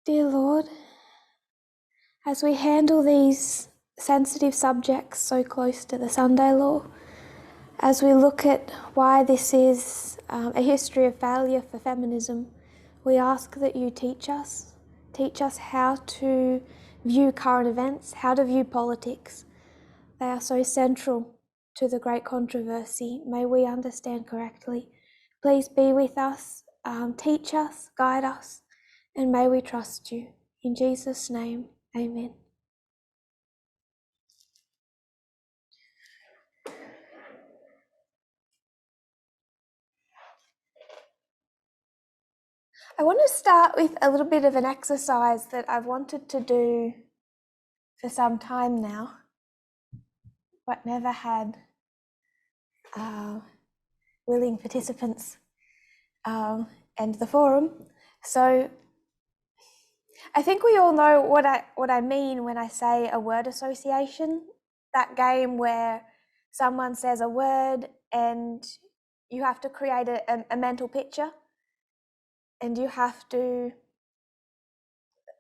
Dear Lord, as we handle these sensitive subjects so close to the Sunday law, as we look at why this is a history of failure for feminism, we ask that you teach us how to view current events, how to view politics. They are so central to the great controversy. May we understand correctly. Please be with us, teach us, guide us, and may we trust you. In Jesus' name, amen. I want to start with a little bit of an exercise that I've wanted to do for some time now, but never had willing participants and the forum. So I think we all know what I mean when I say a word association, that game where someone says a word and you have to create a mental picture, and you have to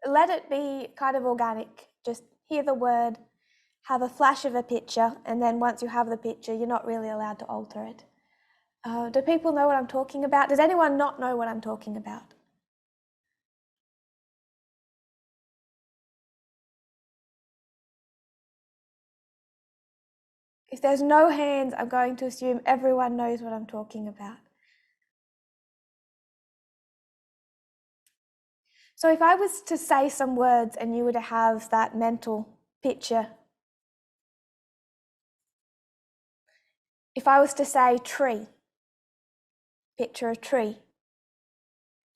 let it be kind of organic. Just hear the word, have a flash of a picture, and then once you have the picture, you're not really allowed to alter it. Do people know what I'm talking about? Does anyone not know what I'm talking about? If there's no hands, I'm going to assume everyone knows what I'm talking about. So if I was to say some words and you were to have that mental picture, if I was to say tree, picture a tree,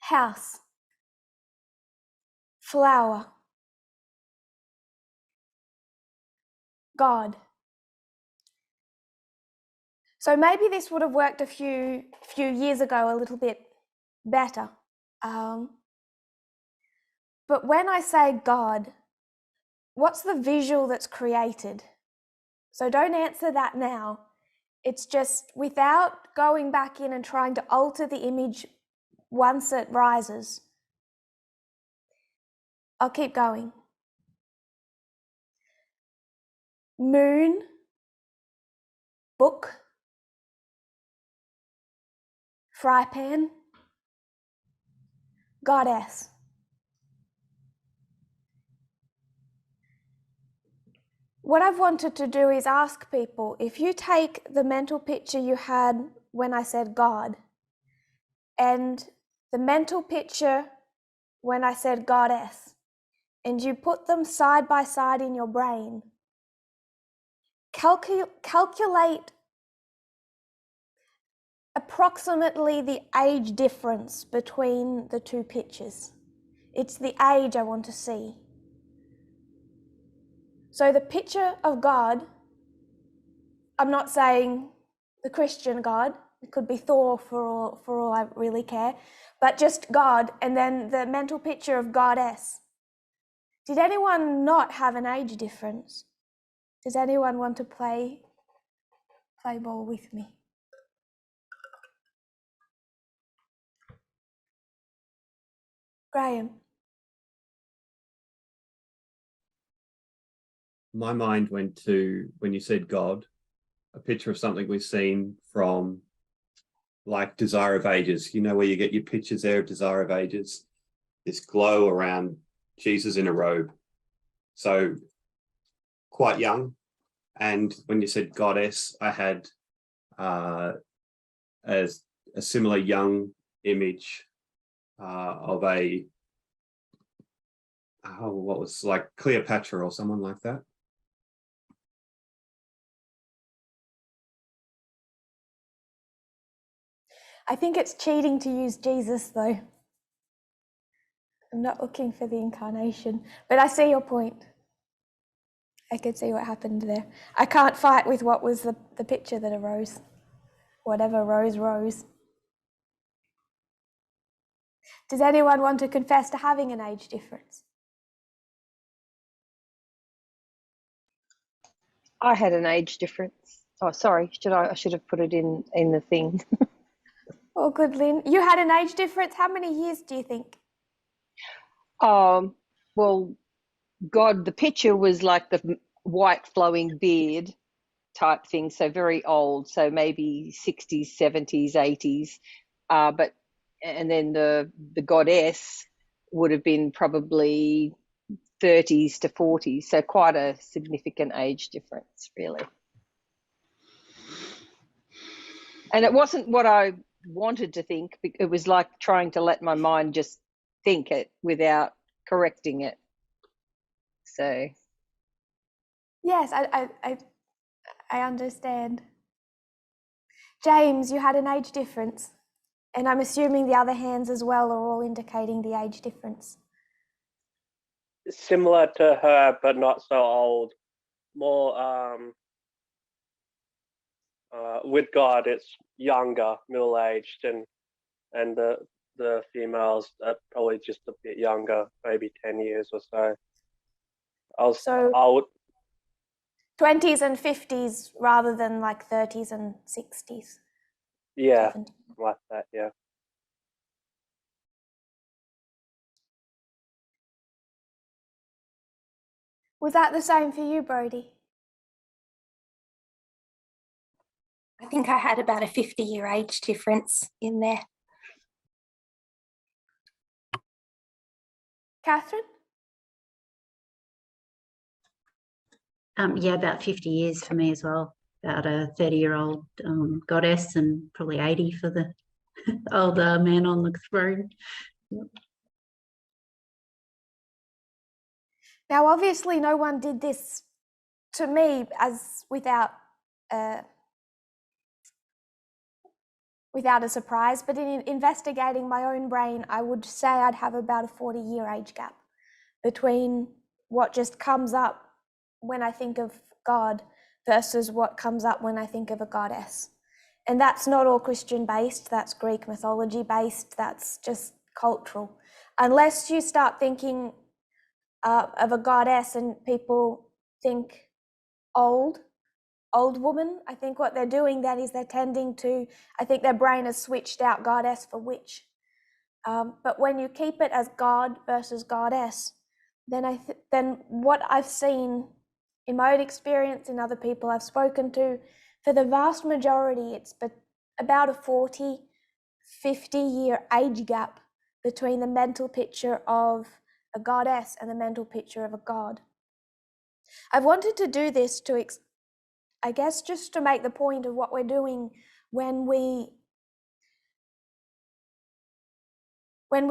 house, flower, God. So maybe this would have worked a few years ago a little bit better. But when I say God, what's the visual that's created? So don't answer that now. It's just without going back in and trying to alter the image once it rises. I'll keep going. Moon, book, fry pan, goddess. What I've wanted to do is ask people, if you take the mental picture you had when I said God and the mental picture when I said goddess, and you put them side by side in your brain, calculate approximately the age difference between the two pictures. It's the age I want to see. So the picture of God, I'm not saying the Christian God, it could be Thor for all I really care, but just God, and then the mental picture of goddess. Did anyone not have an age difference? Does anyone want to play ball with me? Graham. My mind went to, when you said God, a picture of something we've seen from like Desire of Ages, where you get your pictures there of Desire of Ages, this glow around Jesus in a robe. So quite young. And when you said goddess, I had a similar young image of what was like Cleopatra or someone like that. I think it's cheating to use Jesus though. I'm not looking for the incarnation, but I see your point. I could see what happened there. I can't fight with what was the picture that arose. Whatever rose. Does anyone want to confess to having an age difference? I had an age difference. Oh, sorry. I should have put it in the thing. Oh, good, Lynn. You had an age difference. How many years do you think? Well, God, the picture was like the white flowing beard type thing, so very old, so maybe 60s, 70s, 80s. But and then the goddess would have been probably 30s to 40s, so quite a significant age difference, really. And it wasn't what I wanted to think. It was like trying to let my mind just think it without correcting it. So Yes, I understand. James, you had an age difference, and I'm assuming the other hands as well are all indicating the age difference. Similar to her, but not so old. More with God, it's younger, middle-aged, and the females are probably just a bit younger, maybe 10 years or so. I would 20s and 50s rather than like 30s and 60s. yeah, 70s. like that, yeah. Was that the same for you, Brodie? I think I had about a 50-year age difference in there. Catherine? Yeah, about 50 years for me as well. About a 30-year-old goddess and probably 80 for the older man on the throne. Now, obviously, no one did this to me as without a surprise, but in investigating my own brain, I would say I'd have about a 40-year age gap between what just comes up when I think of God versus what comes up when I think of a goddess. And that's not all Christian based, that's Greek mythology based, that's just cultural. Unless you start thinking of a goddess and people think old woman, I think what they're doing then is they're tending to, I think their brain has switched out goddess for witch. But when you keep it as God versus goddess, then then what I've seen in my own experience, in other people I've spoken to, for the vast majority, it's about a 40, 50-year age gap between the mental picture of a goddess and the mental picture of a god. I've wanted to do this to, I guess, just to make the point of what we're doing when we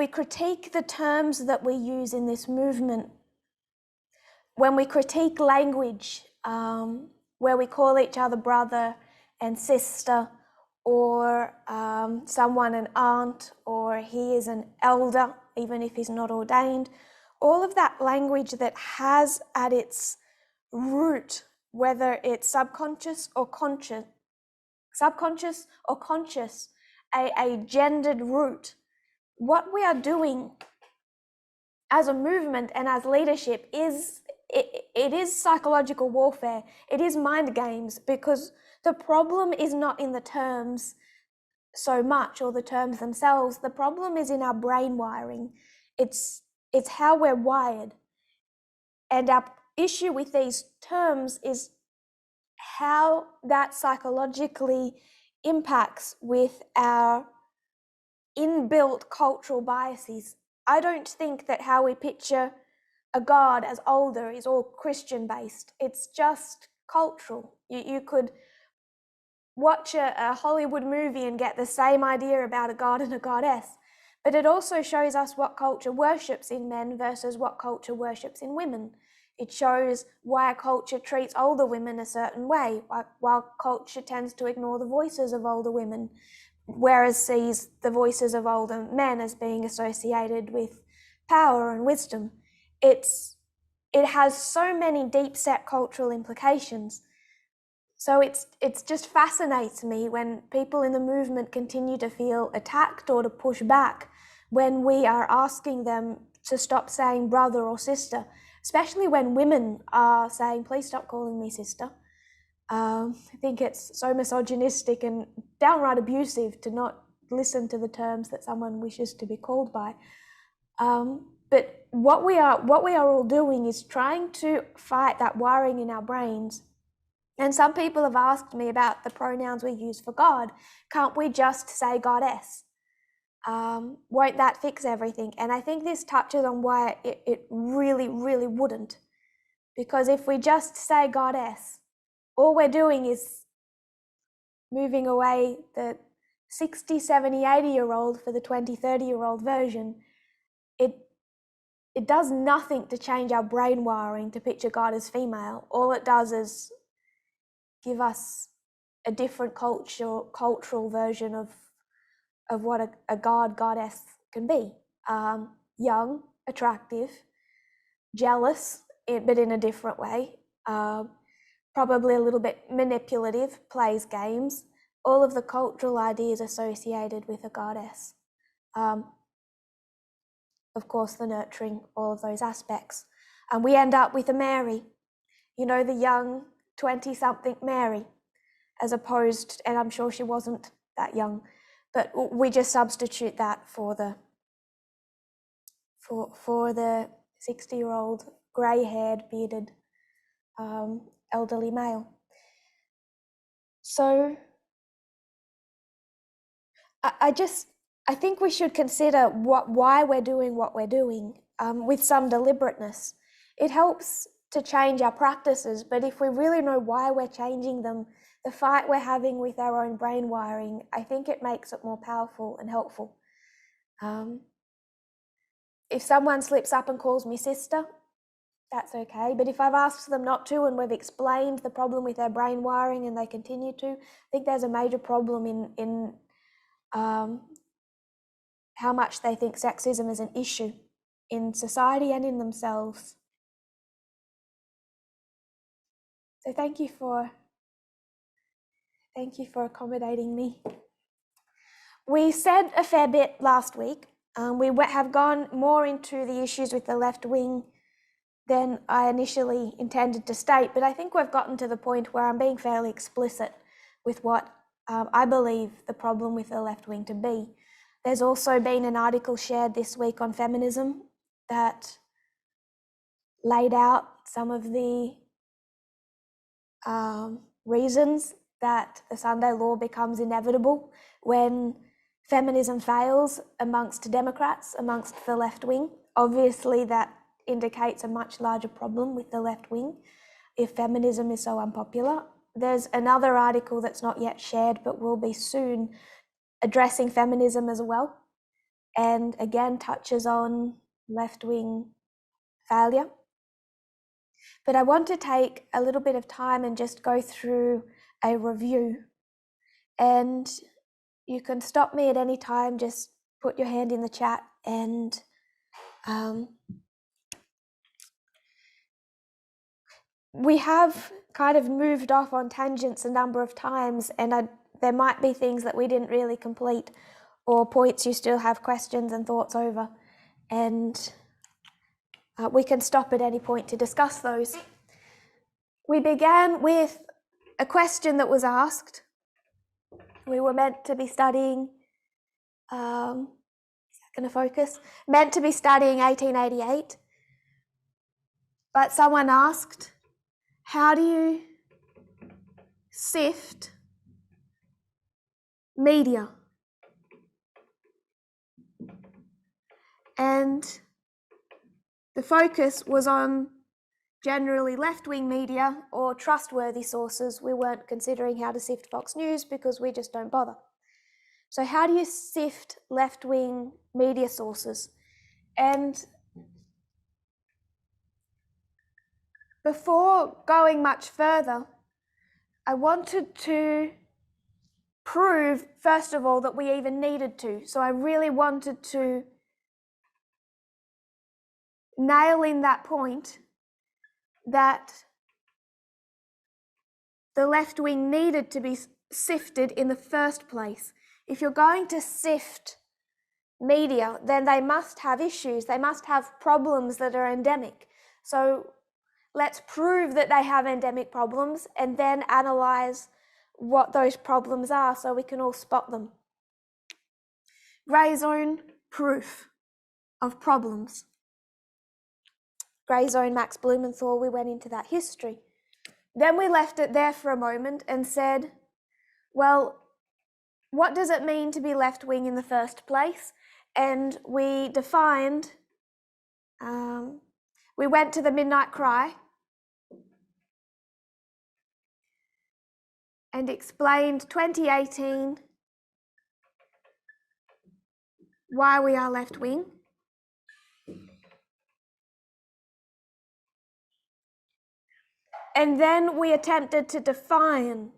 critique the terms that we use in this movement, when we critique language, where we call each other brother and sister, or someone an aunt, or he is an elder, even if he's not ordained, all of that language that has at its root, whether it's subconscious or conscious, a gendered root. What we are doing as a movement and as leadership is it is psychological warfare. It is mind games, because the problem is not in the terms so much, or the terms themselves. The problem is in our brain wiring. It's how we're wired. And our issue with these terms is how that psychologically impacts with our inbuilt cultural biases. I don't think that how we picture a god as older is all Christian based. It's just cultural. You could watch a Hollywood movie and get the same idea about a god and a goddess, but it also shows us what culture worships in men versus what culture worships in women. It shows why a culture treats older women a certain way, while culture tends to ignore the voices of older women, whereas sees the voices of older men as being associated with power and wisdom. It has so many deep-set cultural implications. So it's just fascinates me when people in the movement continue to feel attacked or to push back when we are asking them to stop saying brother or sister, especially when women are saying, please stop calling me sister. I think it's so misogynistic and downright abusive to not listen to the terms that someone wishes to be called by. But what we are all doing is trying to fight that wiring in our brains. And some people have asked me about the pronouns we use for God. Can't we just say goddess? Won't that fix everything? And I think this touches on why it really, really wouldn't. Because if we just say goddess, all we're doing is moving away the 60, 70, 80-year-old for the 20, 30-year-old version. It does nothing to change our brain wiring to picture God as female. All it does is give us a different cultural version of what a goddess can be. Young, attractive, jealous, but in a different way. Probably a little bit manipulative, plays games. All of the cultural ideas associated with a goddess. Of course, the nurturing, all of those aspects. And we end up with a Mary, you know, the young 20-something Mary, as opposed, and I'm sure she wasn't that young, but we just substitute that for the 60-year-old, grey-haired, bearded, elderly male. So I think we should consider why we're doing what we're doing with some deliberateness. It helps to change our practices, but if we really know why we're changing them, the fight we're having with our own brain wiring, I think it makes it more powerful and helpful. If someone slips up and calls me sister, that's okay. But if I've asked them not to and we've explained the problem with their brain wiring and they continue to, I think there's a major problem in how much they think sexism is an issue in society and in themselves. So thank you for accommodating me. We said a fair bit last week. We have gone more into the issues with the left wing than I initially intended to state, but I think we've gotten to the point where I'm being fairly explicit with what I believe the problem with the left wing to be. There's also been an article shared this week on feminism that laid out some of the reasons that the Sunday law becomes inevitable when feminism fails amongst Democrats, amongst the left wing. Obviously, that indicates a much larger problem with the left wing if feminism is so unpopular. There's another article that's not yet shared but will be soon, addressing feminism as well, and again touches on left-wing failure. But I want to take a little bit of time and just go through a review, and you can stop me at any time, just put your hand in the chat, and we have kind of moved off on tangents a number of times, and there might be things that we didn't really complete or points you still have questions and thoughts over, and we can stop at any point to discuss those. We began with a question that was asked. We were meant to be studying, is that going to focus? Meant to be studying 1888, but someone asked, how do you sift media? And the focus was on generally left-wing media or trustworthy sources. We weren't considering how to sift Fox News because we just don't bother. So how do you sift left-wing media sources? And before going much further, I wanted to prove, first of all, that we even needed to. So I really wanted to nail in that point that the left wing needed to be sifted in the first place. If you're going to sift media, then they must have issues. They must have problems that are endemic. So let's prove that they have endemic problems and then analyze what those problems are so we can all spot them. Grey zone proof of problems. Grey Zone, Max Blumenthal, we went into that history. Then we left it there for a moment and said, well, what does it mean to be left-wing in the first place? And we defined, we went to the Midnight Cry and explained 2018 why we are left-wing. And then we attempted to define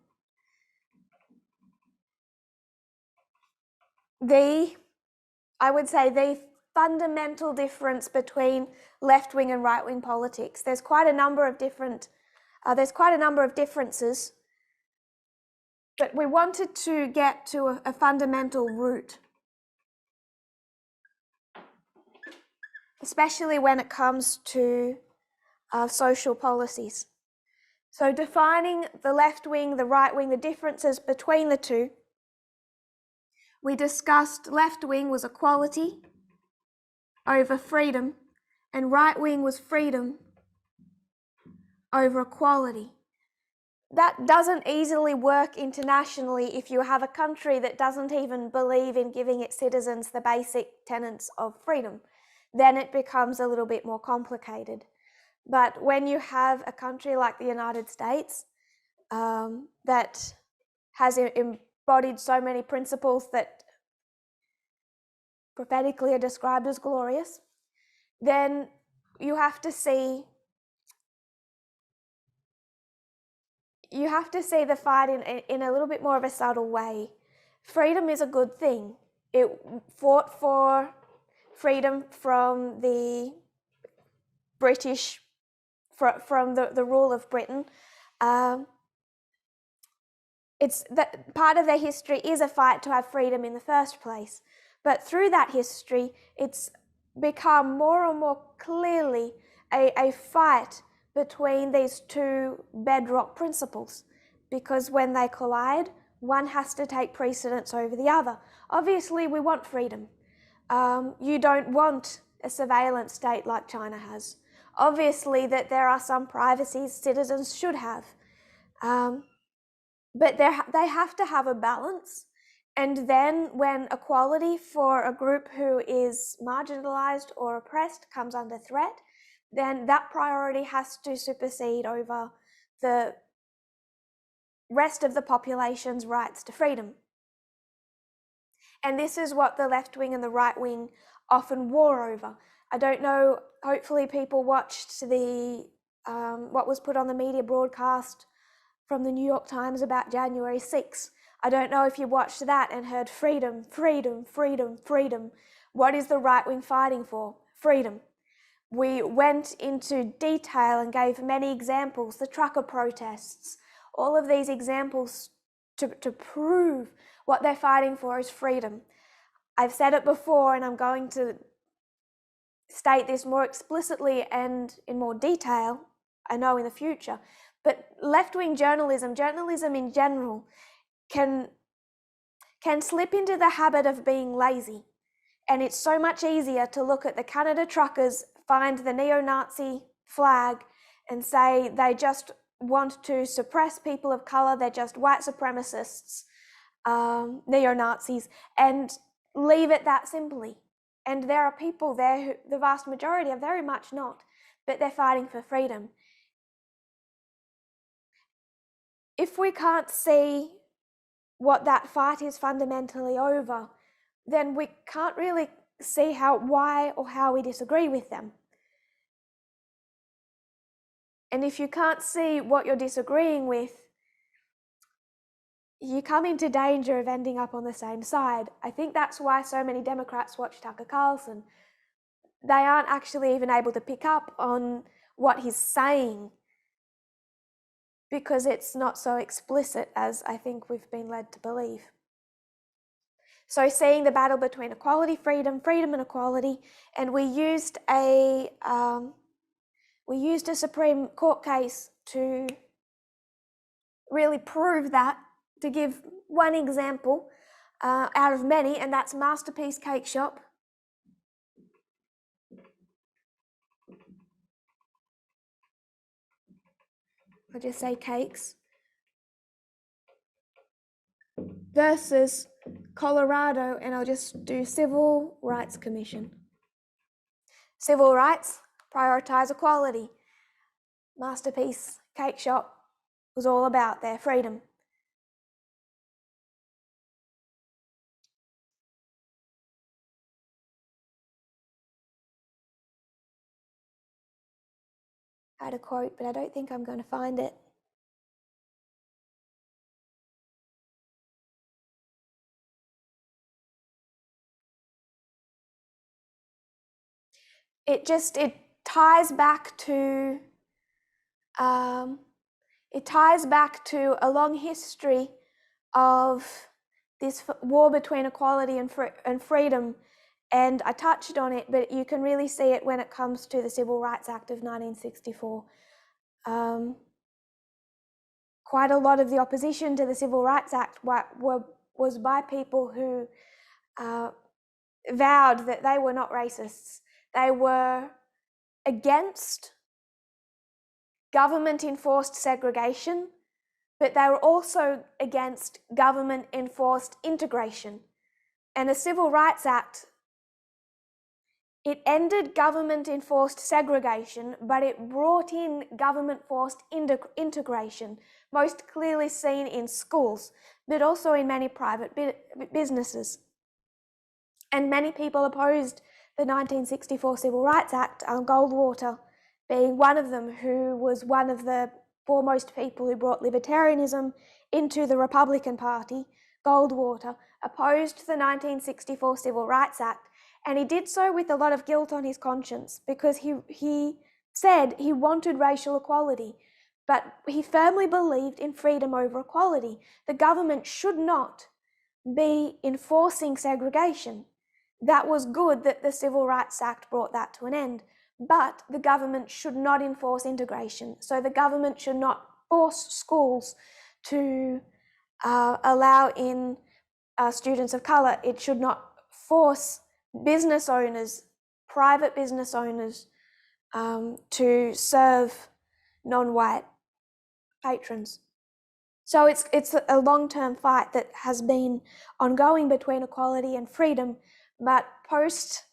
I would say the fundamental difference between left-wing and right-wing politics. There's quite a number of differences, but we wanted to get to a fundamental root, especially when it comes to social policies. So defining the left wing, the right wing, the differences between the two, we discussed left wing was equality over freedom, and right wing was freedom over equality. That doesn't easily work internationally if you have a country that doesn't even believe in giving its citizens the basic tenets of freedom. Then it becomes a little bit more complicated. But when you have a country like the United States that has embodied so many principles that prophetically are described as glorious, then you have to see the fight in a little bit more of a subtle way. Freedom is a good thing. It fought for freedom from the British, from the rule of Britain. It's that part of their history is a fight to have freedom in the first place. But through that history, it's become more and more clearly a fight between these two bedrock principles, because when they collide, one has to take precedence over the other. Obviously, we want freedom. You don't want a surveillance state like China has. Obviously, that there are some privacies citizens should have. But they have to have a balance. And then when equality for a group who is marginalized or oppressed comes under threat, then that priority has to supersede over the rest of the population's rights to freedom. And this is what the left wing and the right wing often war over. I don't know, hopefully people watched the what was put on the media broadcast from the New York Times about January 6th. I don't know if you watched that and heard freedom, freedom, freedom, freedom. What is the right wing fighting for? Freedom. We went into detail and gave many examples, the trucker protests, all of these examples to prove what they're fighting for is freedom. I've said it before and I'm going to state this more explicitly and in more detail, I know in the future, but left-wing journalism in general, can slip into the habit of being lazy. And it's so much easier to look at the Canada truckers, find the neo-Nazi flag and say they just want to suppress people of color, they're just white supremacists, neo-Nazis, and leave it that simply. And there are people there who, the vast majority are very much not, but they're fighting for freedom. If we can't see what that fight is fundamentally over, then we can't really see why or how we disagree with them. And if you can't see what you're disagreeing with, you come into danger of ending up on the same side. I think that's why so many Democrats watch Tucker Carlson. They aren't actually even able to pick up on what he's saying because it's not so explicit as I think we've been led to believe. So seeing the battle between equality, freedom, freedom and equality, and we used a Supreme Court case to really prove that, to give one example out of many, and that's Masterpiece Cake Shop. I'll just say cakes, versus Colorado, and I'll just do Civil Rights Commission. Civil rights, prioritize equality. Masterpiece Cake Shop was all about their freedom. I had a quote, but I don't think I'm going to find it. It ties back to a long history of this war between equality and freedom, and I touched on it, but you can really see it when it comes to the Civil Rights Act of 1964. Quite a lot of the opposition to the Civil Rights Act was by people who vowed that they were not racists. They were against government-enforced segregation, but they were also against government-enforced integration. And the Civil Rights Act, it ended government-enforced segregation, but it brought in government-forced integration, most clearly seen in schools, but also in many private businesses. And many people opposed the 1964 Civil Rights Act, Goldwater being one of them, who was one of the foremost people who brought libertarianism into the Republican Party. Goldwater opposed the 1964 Civil Rights Act, and he did so with a lot of guilt on his conscience, because he said he wanted racial equality, but he firmly believed in freedom over equality. The government should not be enforcing segregation. That was good that the Civil Rights Act brought that to an end, but the government should not enforce integration. So the government should not force schools to allow in students of colour. It should not force business owners, private business owners, to serve non-white patrons. So it's a long-term fight that has been ongoing between equality and freedom, but post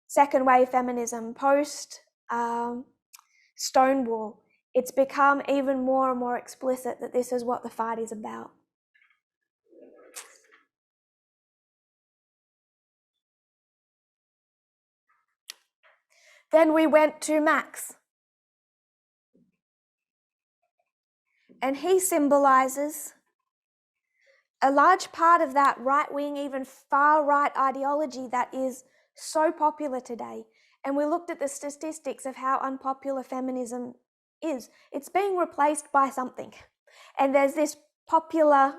second wave feminism, post Stonewall, it's become even more and more explicit that this is what the fight is about. Then we went to Max, and he symbolizes a large part of that right-wing, even far-right ideology that is so popular today. And we looked at the statistics of how unpopular feminism is. It's being replaced by something. And there's this popular,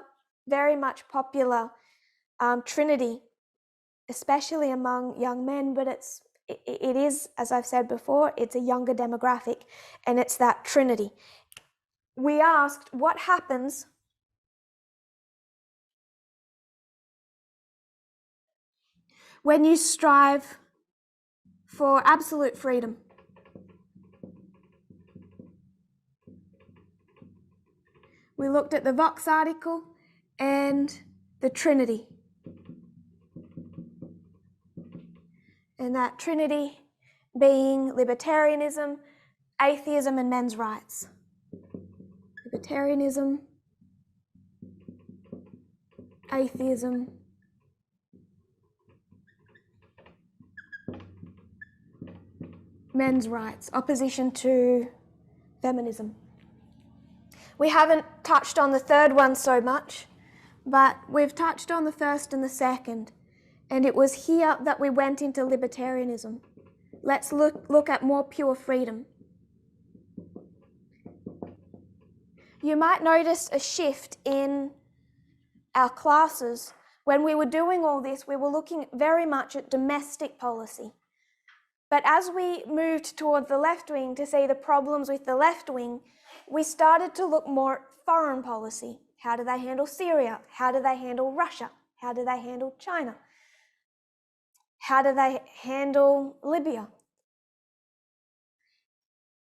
very much popular trinity, especially among young men, but it is, as I've said before, it's a younger demographic, and it's that trinity. We asked, what happens when you strive for absolute freedom? We looked at the Vox article and the Trinity. And that Trinity being libertarianism, atheism, and men's rights. Libertarianism, atheism, men's rights, opposition to feminism. We haven't touched on the third one so much, but we've touched on the first and the second, and it was here that we went into libertarianism. Let's look at more pure freedom. You might notice a shift in our classes. When we were doing all this, we were looking very much at domestic policy. But as we moved toward the left wing to see the problems with the left wing, we started to look more at foreign policy. How do they handle Syria? How do they handle Russia? How do they handle China? How do they handle Libya?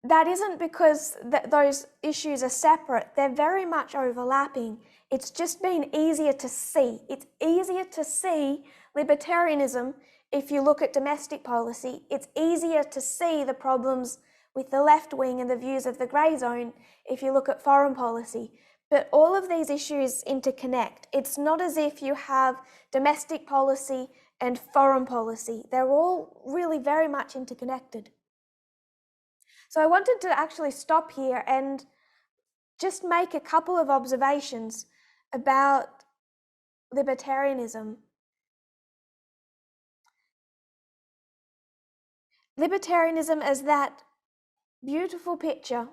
that isn't because those issues are separate. They're very much overlapping. It's just been easier to see. It's easier to see libertarianism if you look at domestic policy. It's easier to see the problems with the left wing and the views of the grey zone if you look at foreign policy. But all of these issues interconnect. It's not as if you have domestic policy and foreign policy. They're all really very much interconnected. So I wanted to actually stop here and just make a couple of observations about libertarianism. Libertarianism as that beautiful picture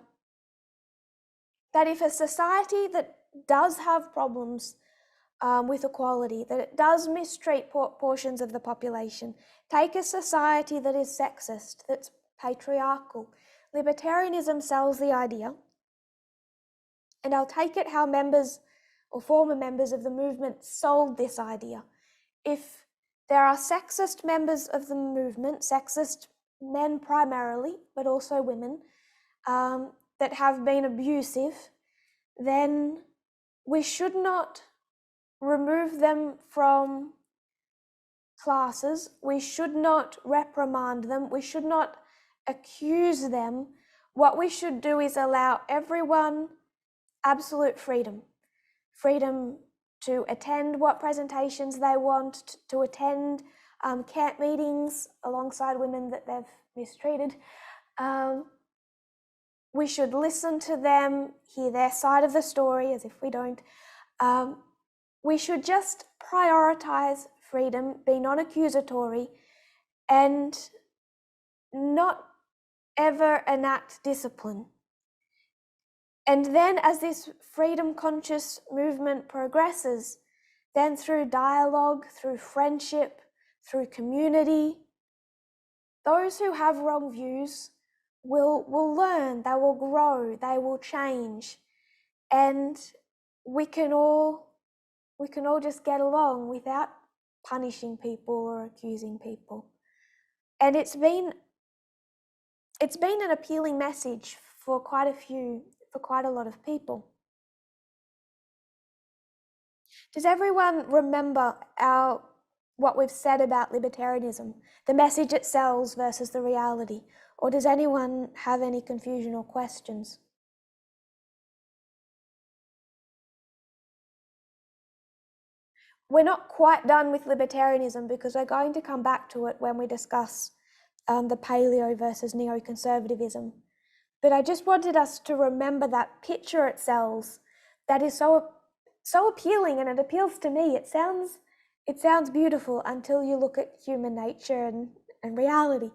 that if a society that does have problems with equality, that it does mistreat portions of the population, take a society that is sexist, that's patriarchal, libertarianism sells the idea, and I'll take it how members or former members of the movement sold this idea. If there are sexist members of the movement, sexist men primarily, but also women, that have been abusive, then we should not remove them from classes. We should not reprimand them. We should not accuse them. What we should do is allow everyone absolute freedom. Freedom to attend what presentations they want, to attend camp meetings alongside women that they've mistreated. We should listen to them, hear their side of the story, as if we don't. We should just prioritize freedom, be non-accusatory, and not ever enact discipline. And then as this freedom-conscious movement progresses, then through dialogue, through friendship, through community, those who have wrong views will learn, they will grow, they will change, and we can all just get along without punishing people or accusing people. And it's been an appealing message for quite a lot of people. Does everyone remember what we've said about libertarianism, the message it sells versus the reality? Or does anyone have any confusion or questions? We're not quite done with libertarianism because we're going to come back to it when we discuss the paleo versus neoconservatism. But I just wanted us to remember that picture it sells that is so appealing, and it appeals to me. It sounds beautiful until you look at human nature and reality.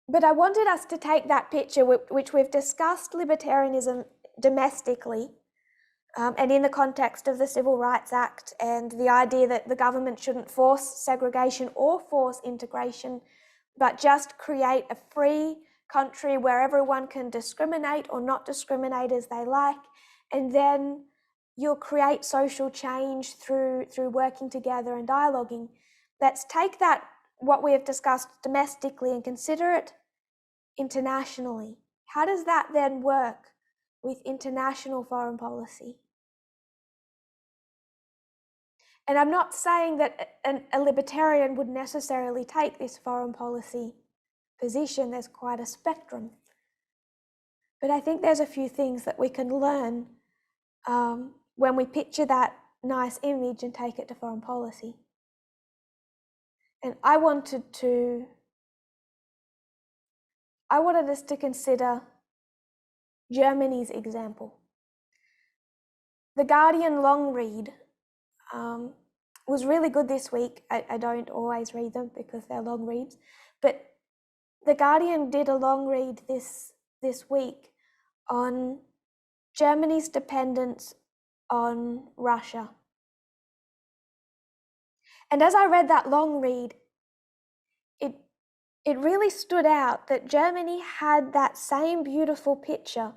But I wanted us to take that picture, which we've discussed libertarianism domestically, and in the context of the Civil Rights Act and the idea that the government shouldn't force segregation or force integration, but just create a free country where everyone can discriminate or not discriminate as they like, and then you'll create social change through working together and dialoguing. Let's take that, what we have discussed domestically, and consider it internationally. How does that then work with international foreign policy? And I'm not saying that a libertarian would necessarily take this foreign policy position. There's quite a spectrum. But I think there's a few things that we can learn when we picture that nice image and take it to foreign policy. And I wanted us to consider Germany's example. The Guardian long read was really good this week. I don't always read them because they're long reads, but The Guardian did a long read this week on Germany's dependence on Russia. And as I read that long read, it really stood out that Germany had that same beautiful picture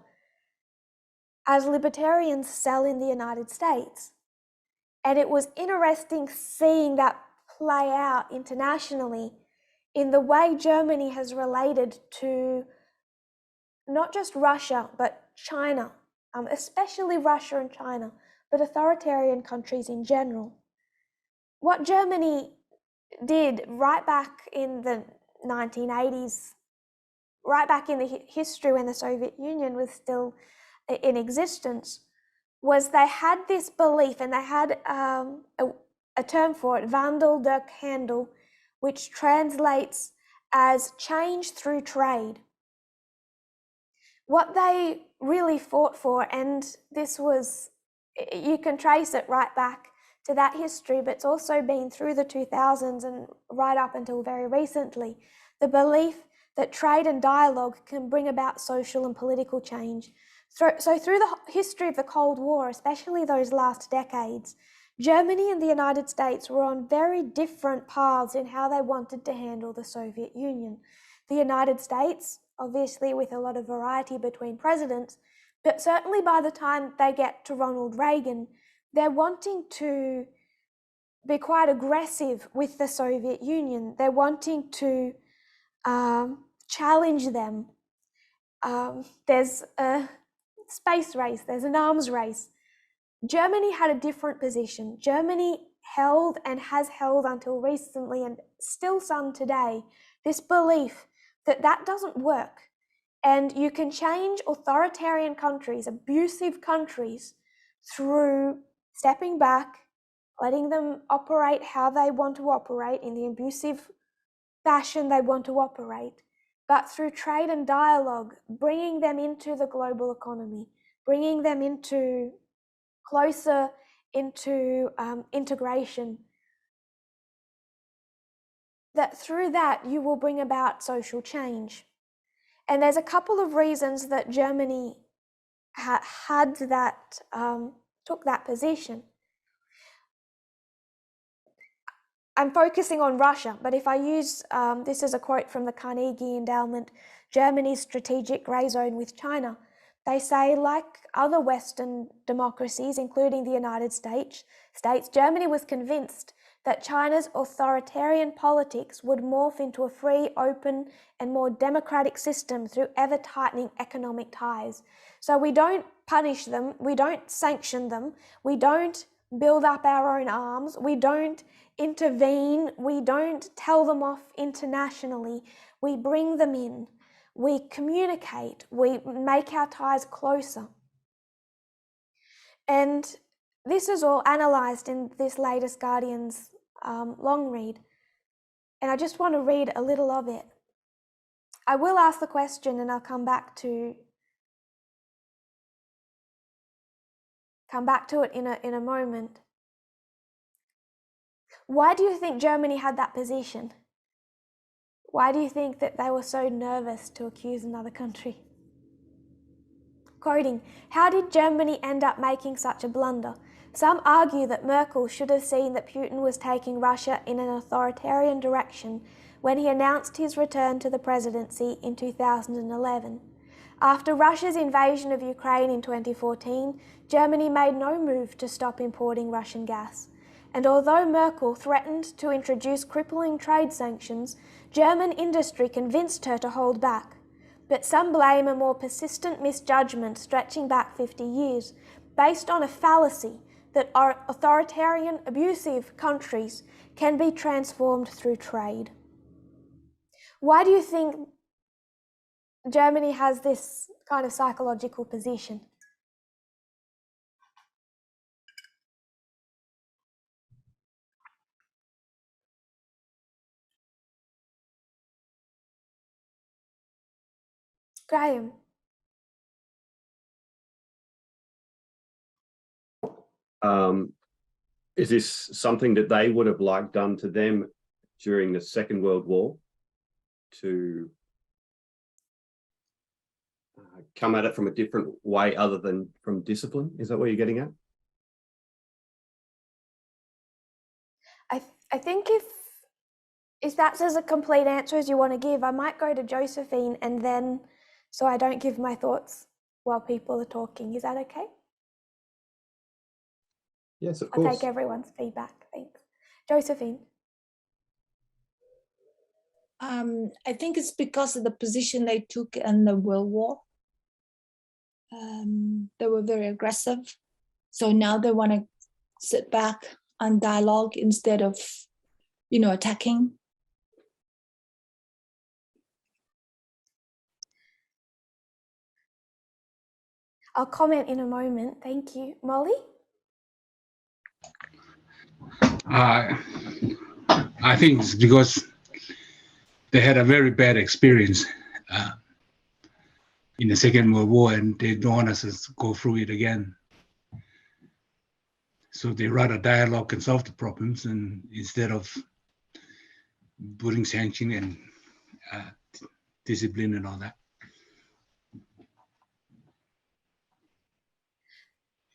as libertarians sell in the United States. And it was interesting seeing that play out internationally in the way Germany has related to not just Russia, but China, especially Russia and China, but authoritarian countries in general. What Germany did right back in the 1980s, right back in the history when the Soviet Union was still in existence, was they had this belief, and they had a term for it, Wandel durch Handel, which translates as change through trade. What they really fought for, and this was, you can trace it right back to that history, but it's also been through the 2000s and right up until very recently, the belief that trade and dialogue can bring about social and political change. So through the history of the Cold War, especially those last decades, Germany and the United States were on very different paths in how they wanted to handle the Soviet Union. The United States, obviously with a lot of variety between presidents, but certainly by the time they get to Ronald Reagan, they're wanting to be quite aggressive with the Soviet Union. They're wanting to challenge them. There's a space race, there's an arms race. Germany had a different position. Germany held and has held until recently, and still some today, this belief that that doesn't work. And you can change authoritarian countries, abusive countries, through stepping back, letting them operate how they want to operate in the abusive fashion they want to operate, but through trade and dialogue, bringing them into the global economy, bringing them into closer into integration. That through that you will bring about social change. And there's a couple of reasons that Germany had that, took that position. I'm focusing on Russia, but if I use, this is a quote from the Carnegie Endowment, Germany's strategic grey zone with China. They say, like other Western democracies, including the United States, Germany was convinced that China's authoritarian politics would morph into a free, open, and more democratic system through ever-tightening economic ties. So we don't punish them, we don't sanction them, we don't build up our own arms, we don't intervene, we don't tell them off internationally, we bring them in, we communicate, we make our ties closer. And this is all analysed in this latest Guardian's long read. And I just want to read a little of it. I will ask the question and I'll come back to it in a moment. Why do you think Germany had that position? Why do you think that they were so nervous to accuse another country? Quoting, how did Germany end up making such a blunder? Some argue that Merkel should have seen that Putin was taking Russia in an authoritarian direction when he announced his return to the presidency in 2011. After Russia's invasion of Ukraine in 2014, Germany made no move to stop importing Russian gas. And although Merkel threatened to introduce crippling trade sanctions, German industry convinced her to hold back. But some blame a more persistent misjudgment stretching back 50 years, based on a fallacy that our authoritarian, abusive countries can be transformed through trade. Why do you think Germany has this kind of psychological position? Graham. Is this something that they would have liked done to them during the Second World War to come at it from a different way other than from discipline? Is that what you're getting at? I think if that's as a complete answer as you want to give, I might go to Josephine and then, so I don't give my thoughts while people are talking. Is that okay? Yes, of I'll course. take everyone's feedback. Thanks. Josephine. I think it's because of the position they took in the World War. they were very aggressive. So now they want to sit back and dialogue instead of, attacking. I'll comment in a moment. Thank you. Molly? I think it's because they had a very bad experience in the Second World War, and they don't want us to go through it again. So they rather dialogue and solve the problems, and instead of putting sanction and discipline and all that.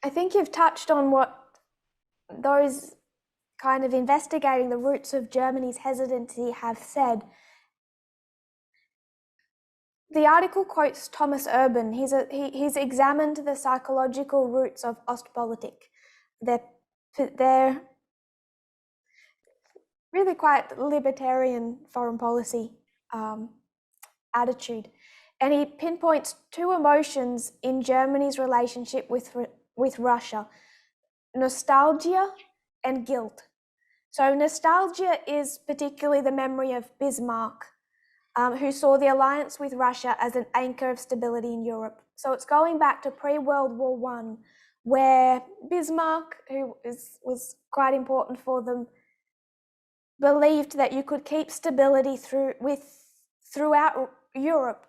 I think you've touched on what those kind of investigating the roots of Germany's hesitancy have said. The article quotes Thomas Urban. He's examined the psychological roots of Ostpolitik. They're really quite libertarian foreign policy attitude. And he pinpoints two emotions in Germany's relationship with Russia: nostalgia and guilt. So nostalgia is particularly the memory of Bismarck, who saw the alliance with Russia as an anchor of stability in Europe. So it's going back to pre-World War I, where Bismarck, who was quite important for them, believed that you could keep stability throughout Europe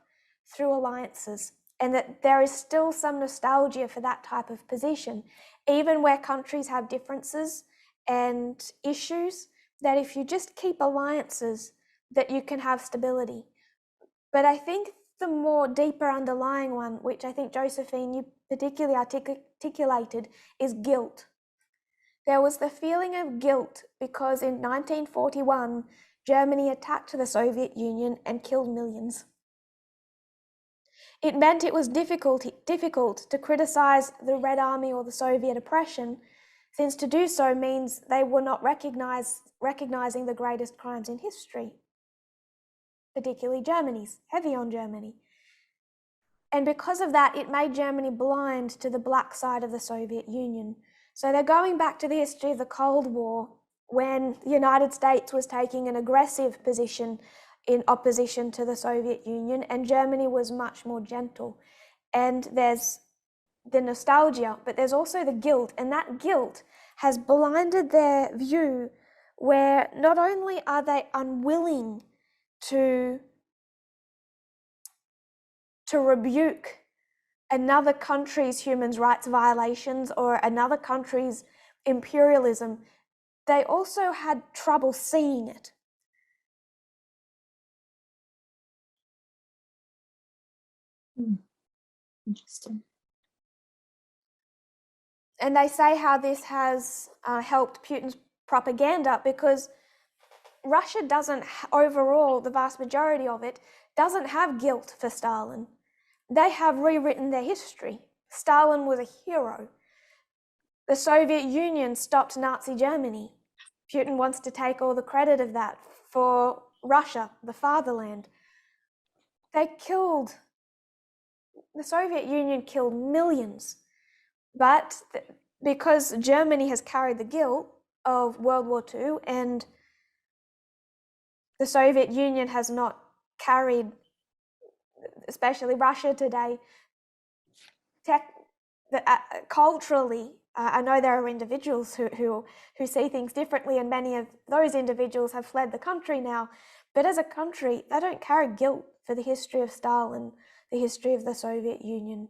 through alliances, and that there is still some nostalgia for that type of position, even where countries have differences and issues, that if you just keep alliances, that you can have stability. But I think the more deeper underlying one, which I think Josephine, you particularly articulated, is guilt. There was the feeling of guilt because in 1941, Germany attacked the Soviet Union and killed millions. It meant it was difficult to criticize the Red Army or the Soviet oppression, since to do so means they were not recognizing the greatest crimes in history, particularly Germany's, heavy on Germany. And because of that, it made Germany blind to the black side of the Soviet Union. So they're going back to the history of the Cold War, when the United States was taking an aggressive position in opposition to the Soviet Union, and Germany was much more gentle. And there's the nostalgia, but there's also the guilt, and that guilt has blinded their view, where not only are they unwilling to rebuke another country's human rights violations or another country's imperialism, they also had trouble seeing it. Interesting. And they say how this has helped Putin's propaganda, because Russia doesn't, overall, the vast majority of it, doesn't have guilt for Stalin. They have rewritten their history. Stalin was a hero. The Soviet Union stopped Nazi Germany. Putin wants to take all the credit of that for Russia, the fatherland. The Soviet Union killed millions. But because Germany has carried the guilt of World War II, and the Soviet Union has not carried, especially Russia today, culturally, I know there are individuals who see things differently, and many of those individuals have fled the country now. But as a country, they don't carry guilt for the history of Stalin, the history of the Soviet Union.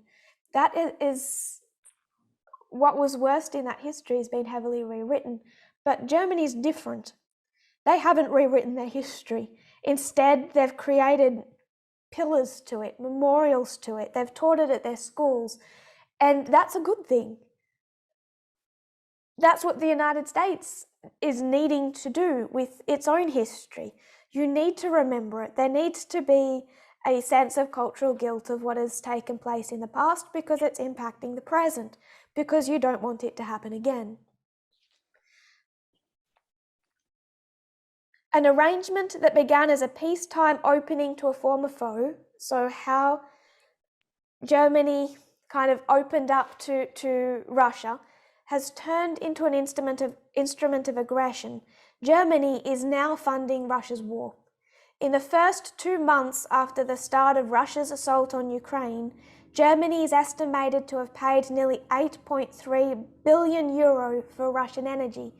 That is what was worst in that history has been heavily rewritten. But Germany's different. They haven't rewritten their history. Instead, they've created pillars to it, memorials to it. They've taught it at their schools. And that's a good thing. That's what the United States is needing to do with its own history. You need to remember it. There needs to be a sense of cultural guilt of what has taken place in the past, because it's impacting the present, because you don't want it to happen again. An arrangement that began as a peacetime opening to a former foe, so how Germany kind of opened up to Russia has turned into an instrument of aggression. Germany is now funding Russia's war. In the first 2 months after the start of Russia's assault on Ukraine, Germany is estimated to have paid nearly 8.3 billion euro for Russian energy,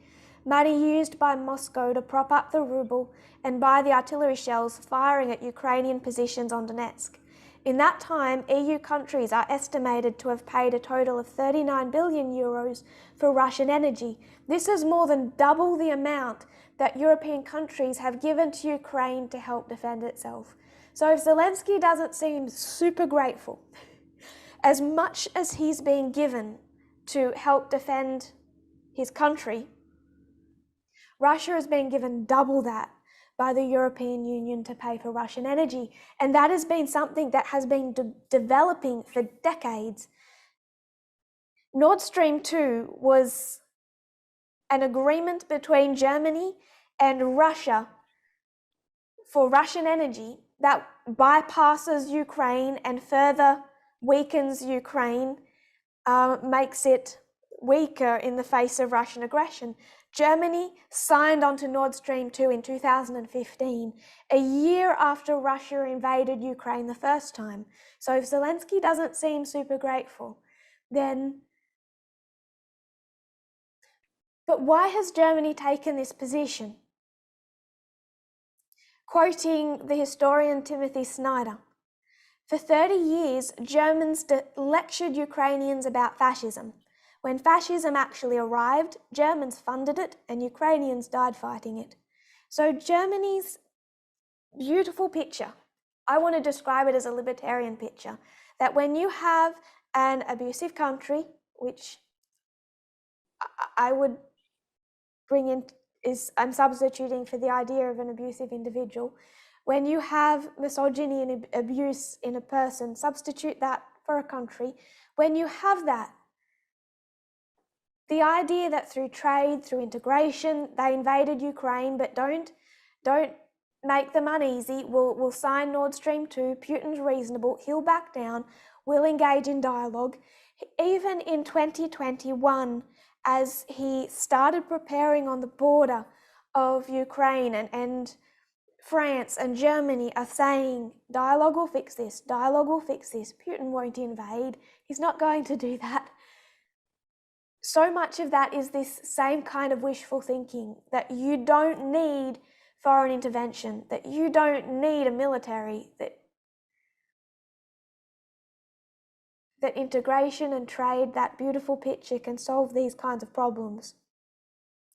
money used by Moscow to prop up the ruble and buy the artillery shells firing at Ukrainian positions on Donetsk. In that time, EU countries are estimated to have paid a total of 39 billion euros for Russian energy. This is more than double the amount that European countries have given to Ukraine to help defend itself. So if Zelensky doesn't seem super grateful, as much as he's been given to help defend his country, Russia has been given double that by the European Union to pay for Russian energy. And that has been something that has been developing for decades. Nord Stream 2 was an agreement between Germany and Russia for Russian energy that bypasses Ukraine and further weakens Ukraine, makes it weaker in the face of Russian aggression. Germany signed onto Nord Stream 2 in 2015, a year after Russia invaded Ukraine the first time. So if Zelensky doesn't seem super grateful, then... But why has Germany taken this position? Quoting the historian Timothy Snyder, for 30 years, Germans lectured Ukrainians about fascism. When fascism actually arrived, Germans funded it and Ukrainians died fighting it. So Germany's beautiful picture, I want to describe it as a libertarian picture, that when you have an abusive country, which I would bring in, I'm substituting for the idea of an abusive individual. When you have misogyny and abuse in a person, substitute that for a country. When you have that, the idea that through trade, through integration, they invaded Ukraine, but don't make them uneasy. We'll sign Nord Stream 2, Putin's reasonable, he'll back down, we'll engage in dialogue. Even in 2021, as he started preparing on the border of Ukraine and France and Germany are saying, dialogue will fix this, dialogue will fix this, Putin won't invade, he's not going to do that. So much of that is this same kind of wishful thinking, that you don't need foreign intervention, that you don't need a military, that integration and trade, that beautiful picture, can solve these kinds of problems.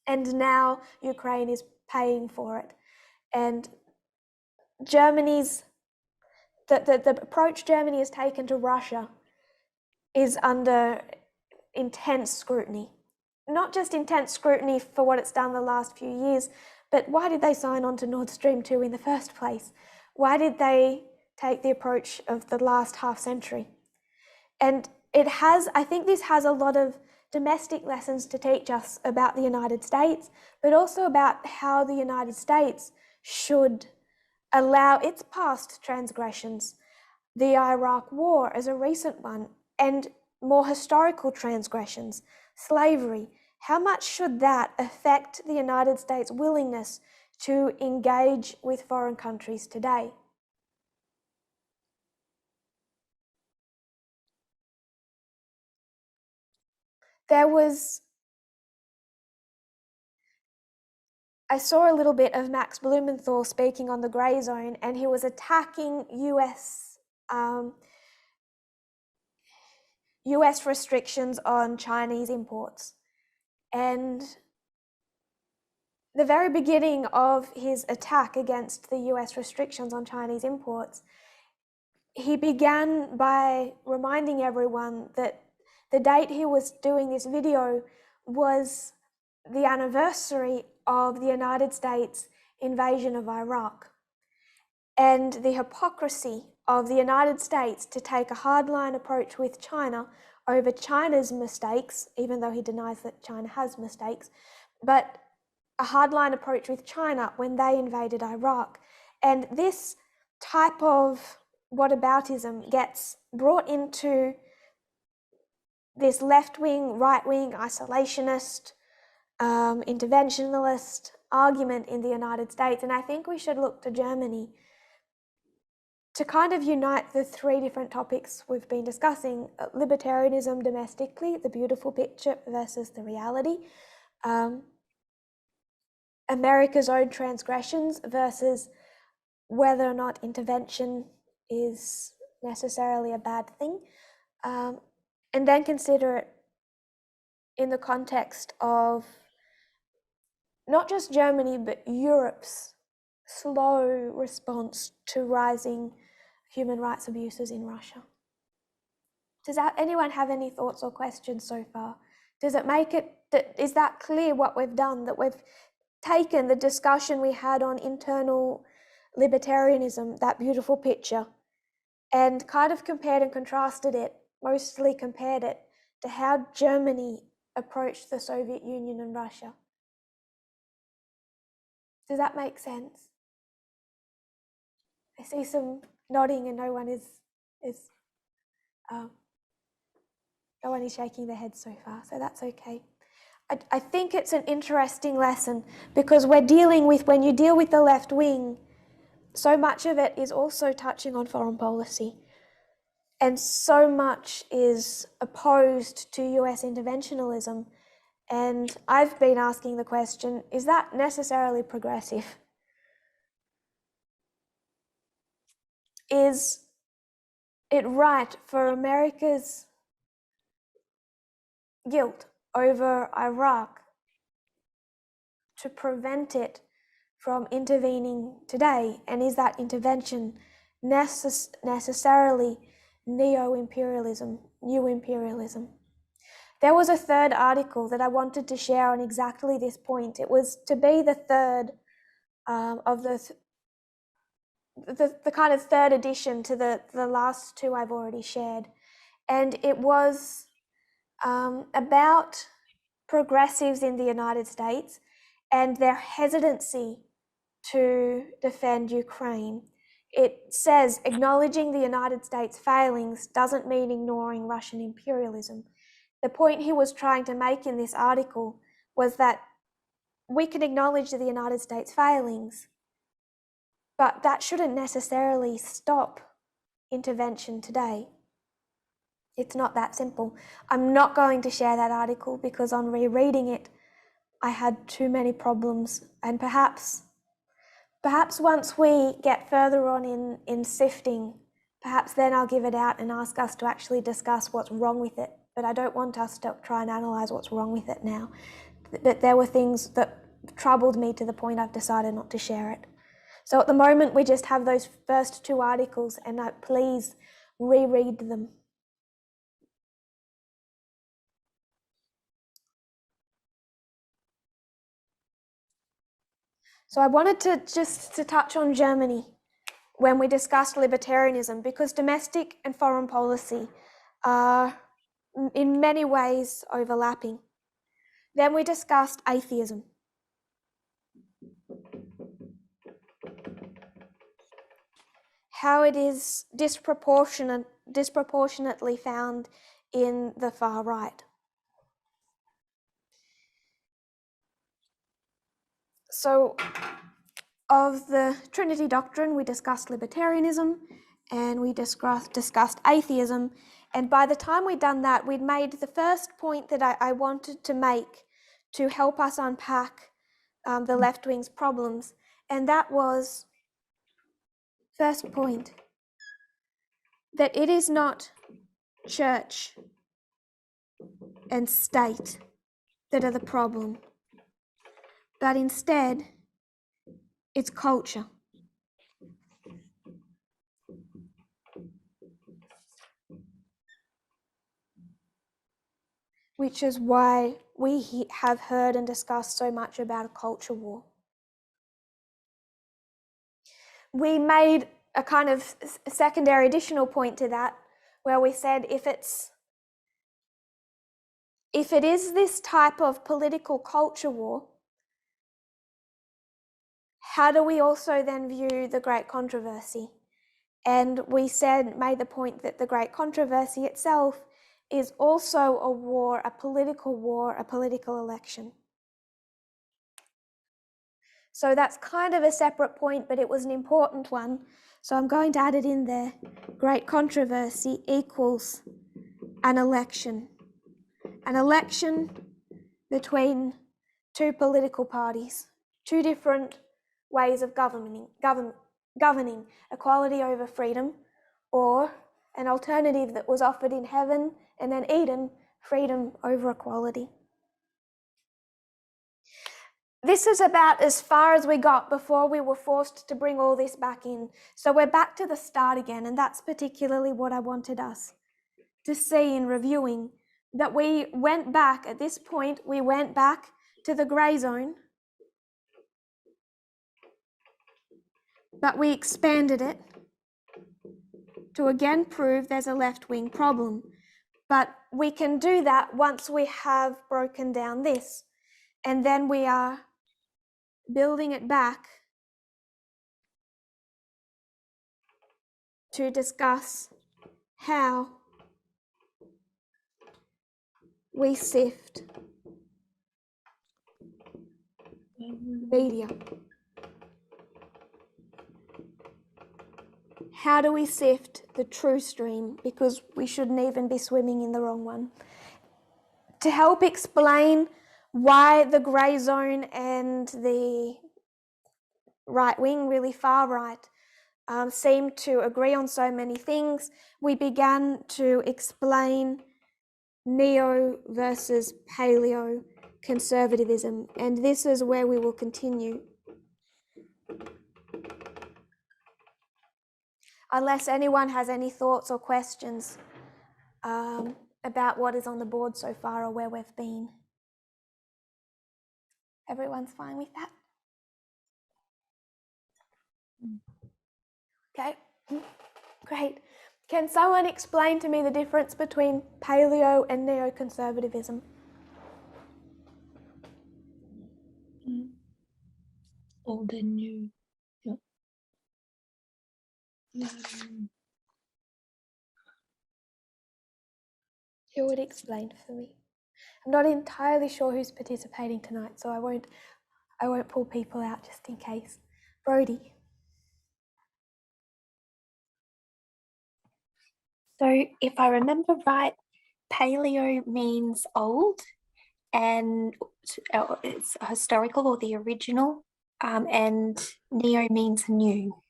And now Ukraine is paying for it. And Germany's, the approach Germany has taken to Russia is under intense scrutiny. Not just intense scrutiny for what it's done the last few years, but why did they sign on to Nord Stream 2 in the first place? Why did they take the approach of the last half century? And I think this has a lot of domestic lessons to teach us about the United States, but also about how the United States should allow its past transgressions, the Iraq War as a recent one, and more historical transgressions, slavery. How much should that affect the United States' willingness to engage with foreign countries today? I saw a little bit of Max Blumenthal speaking on the Grey Zone, and he was attacking US restrictions on Chinese imports. And the very beginning of his attack against the US restrictions on Chinese imports, he began by reminding everyone that the date he was doing this video was the anniversary of the United States invasion of Iraq, and the hypocrisy of the United States to take a hardline approach with China over China's mistakes, even though he denies that China has mistakes, but a hardline approach with China when they invaded Iraq. And this type of whataboutism gets brought into this left-wing, right-wing, isolationist, interventionalist argument in the United States. And I think we should look to Germany to kind of unite the three different topics we've been discussing: libertarianism domestically, the beautiful picture versus the reality, America's own transgressions versus whether or not intervention is necessarily a bad thing, and then consider it in the context of not just Germany, but Europe's slow response to rising human rights abuses in Russia. Does anyone have any thoughts or questions so far? Does it make it, is that clear what we've done, that we've taken the discussion we had on internal libertarianism, that beautiful picture, and kind of compared and contrasted it, mostly compared it to how Germany approached the Soviet Union and Russia? Does that make sense? I see some nodding and no one is shaking their head so far, so that's okay. I think it's an interesting lesson because we're dealing with, when you deal with the left wing, so much of it is also touching on foreign policy, and so much is opposed to US interventionalism. And I've been asking the question, is that necessarily progressive? Is it right for America's guilt over Iraq to prevent it from intervening today? And is that intervention necessarily neo-imperialism, new imperialism? There was a third article that I wanted to share on exactly this point. It was to be the third of the kind of third addition to the last two I've already shared. And it was about progressives in the United States and their hesitancy to defend Ukraine. It says, acknowledging the United States' failings doesn't mean ignoring Russian imperialism. The point he was trying to make in this article was that we can acknowledge the United States' failings, but that shouldn't necessarily stop intervention today. It's not that simple. I'm not going to share that article because on rereading it, I had too many problems. And perhaps once we get further on in sifting, perhaps then I'll give it out and ask us to actually discuss what's wrong with it. But I don't want us to try and analyse what's wrong with it now. But there were things that troubled me to the point I've decided not to share it. So at the moment, we just have those first two articles, and please reread them. So I wanted to touch on Germany when we discussed libertarianism, because domestic and foreign policy are in many ways overlapping. Then we discussed atheism. How it is disproportionately found in the far right. So of the Trinity doctrine, we discussed libertarianism and we discussed atheism. And by the time we'd done that, we'd made the first point that I wanted to make to help us unpack the left wing's problems. And that was, first point, that it is not church and state that are the problem, but instead it's culture. Which is why we have heard and discussed so much about a culture war. We made a kind of secondary additional point to that, where we said if it is this type of political culture war, how do we also then view the Great Controversy? And we made the point that the Great Controversy itself is also a war, a political election. So that's kind of a separate point, but it was an important one. So I'm going to add it in there. Great controversy equals an election. An election between two political parties, two different ways of governing, equality over freedom, or an alternative that was offered in heaven and then Eden, freedom over equality. This is about as far as we got before we were forced to bring all this back in. So we're back to the start again, and that's particularly what I wanted us to see in reviewing, that we went back, at this point, we went back to the grey zone, but we expanded it to again prove there's a left-wing problem. But we can do that once we have broken down this, and then we are building it back to discuss how we sift media. How do we sift the true stream? Because we shouldn't even be swimming in the wrong one. To help explain why the grey zone and the right wing, really far right, seem to agree on so many things, we began to explain neo versus paleo conservatism, and this is where we will continue. Unless anyone has any thoughts or questions about what is on the board so far or where we've been. Everyone's fine with that? Okay, great. Can someone explain to me the difference between paleo and neoconservatism? Old and new. Yeah. Who would explain for me? I'm not entirely sure who's participating tonight, so I won't pull people out just in case. Brody. So if I remember right, paleo means old, and it's historical or the original, and neo means new.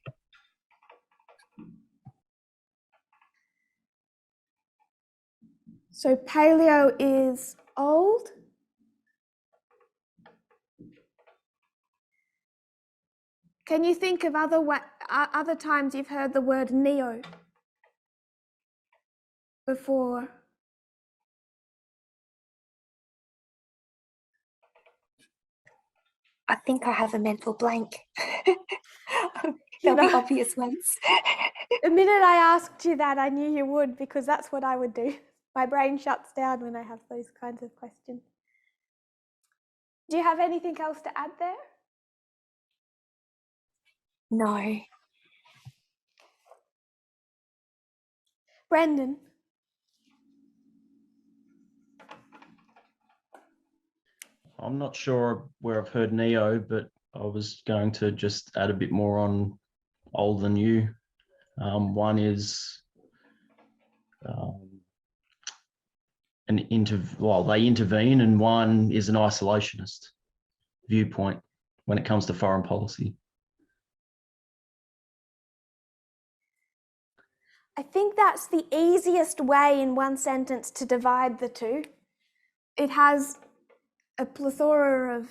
So paleo is old. Can you think of other times you've heard the word neo before? I think I have a mental blank. There'll be obvious ones. The minute I asked you that, I knew you would, because that's what I would do. My brain shuts down when I have those kinds of questions. Do you have anything else to add there? No. Brendan. I'm not sure where I've heard neo, but I was going to just add a bit more on old and new. One is they intervene, and one is an isolationist viewpoint when it comes to foreign policy. I think that's the easiest way in one sentence to divide the two. It has a plethora of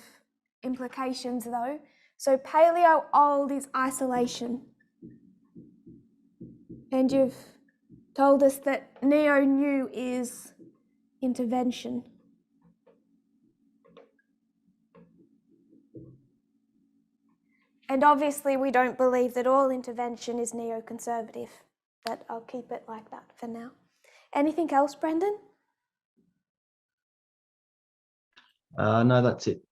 implications though. So paleo old is isolation. And you've told us that neo new is intervention. And obviously we don't believe that all intervention is neoconservative, but I'll keep it like that for now. Anything else, Brendan? No, that's it.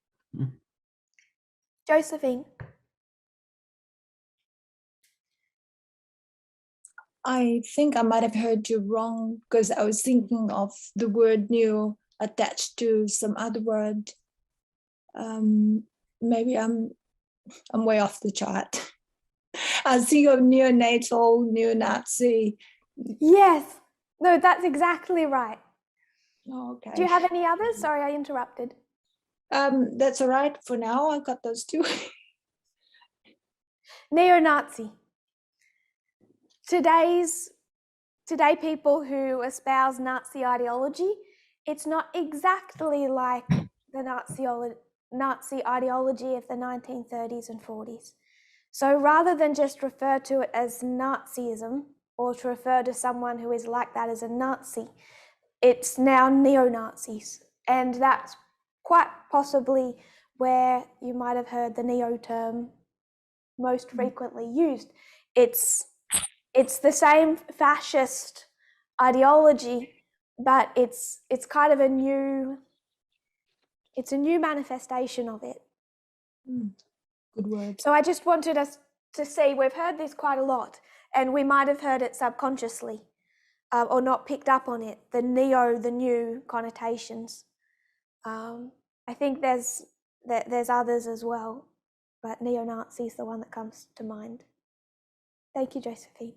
Josephine. I think I might have heard you wrong because I was thinking of the word neo attached to some other word. Maybe I'm way off the chart. I think of neonatal, neo-Nazi. Yes. No, that's exactly right. Oh, okay. Do you have any others? Sorry, I interrupted. That's all right for now. I've got those two. Neo-Nazi. Today people who espouse Nazi ideology, it's not exactly like the Nazi ideology of the 1930s and 40s. So rather than just refer to it as Nazism or to refer to someone who is like that as a Nazi, it's now neo-Nazis. And that's quite possibly where you might have heard the neo term most frequently used. It's the same fascist ideology, but it's kind of a new manifestation of it. Good word. So I just wanted us to see, we've heard this quite a lot, and we might have heard it subconsciously or not picked up on it, the new connotations. I think there's others as well, but neo-Nazi is the one that comes to mind. Thank you, Josephine.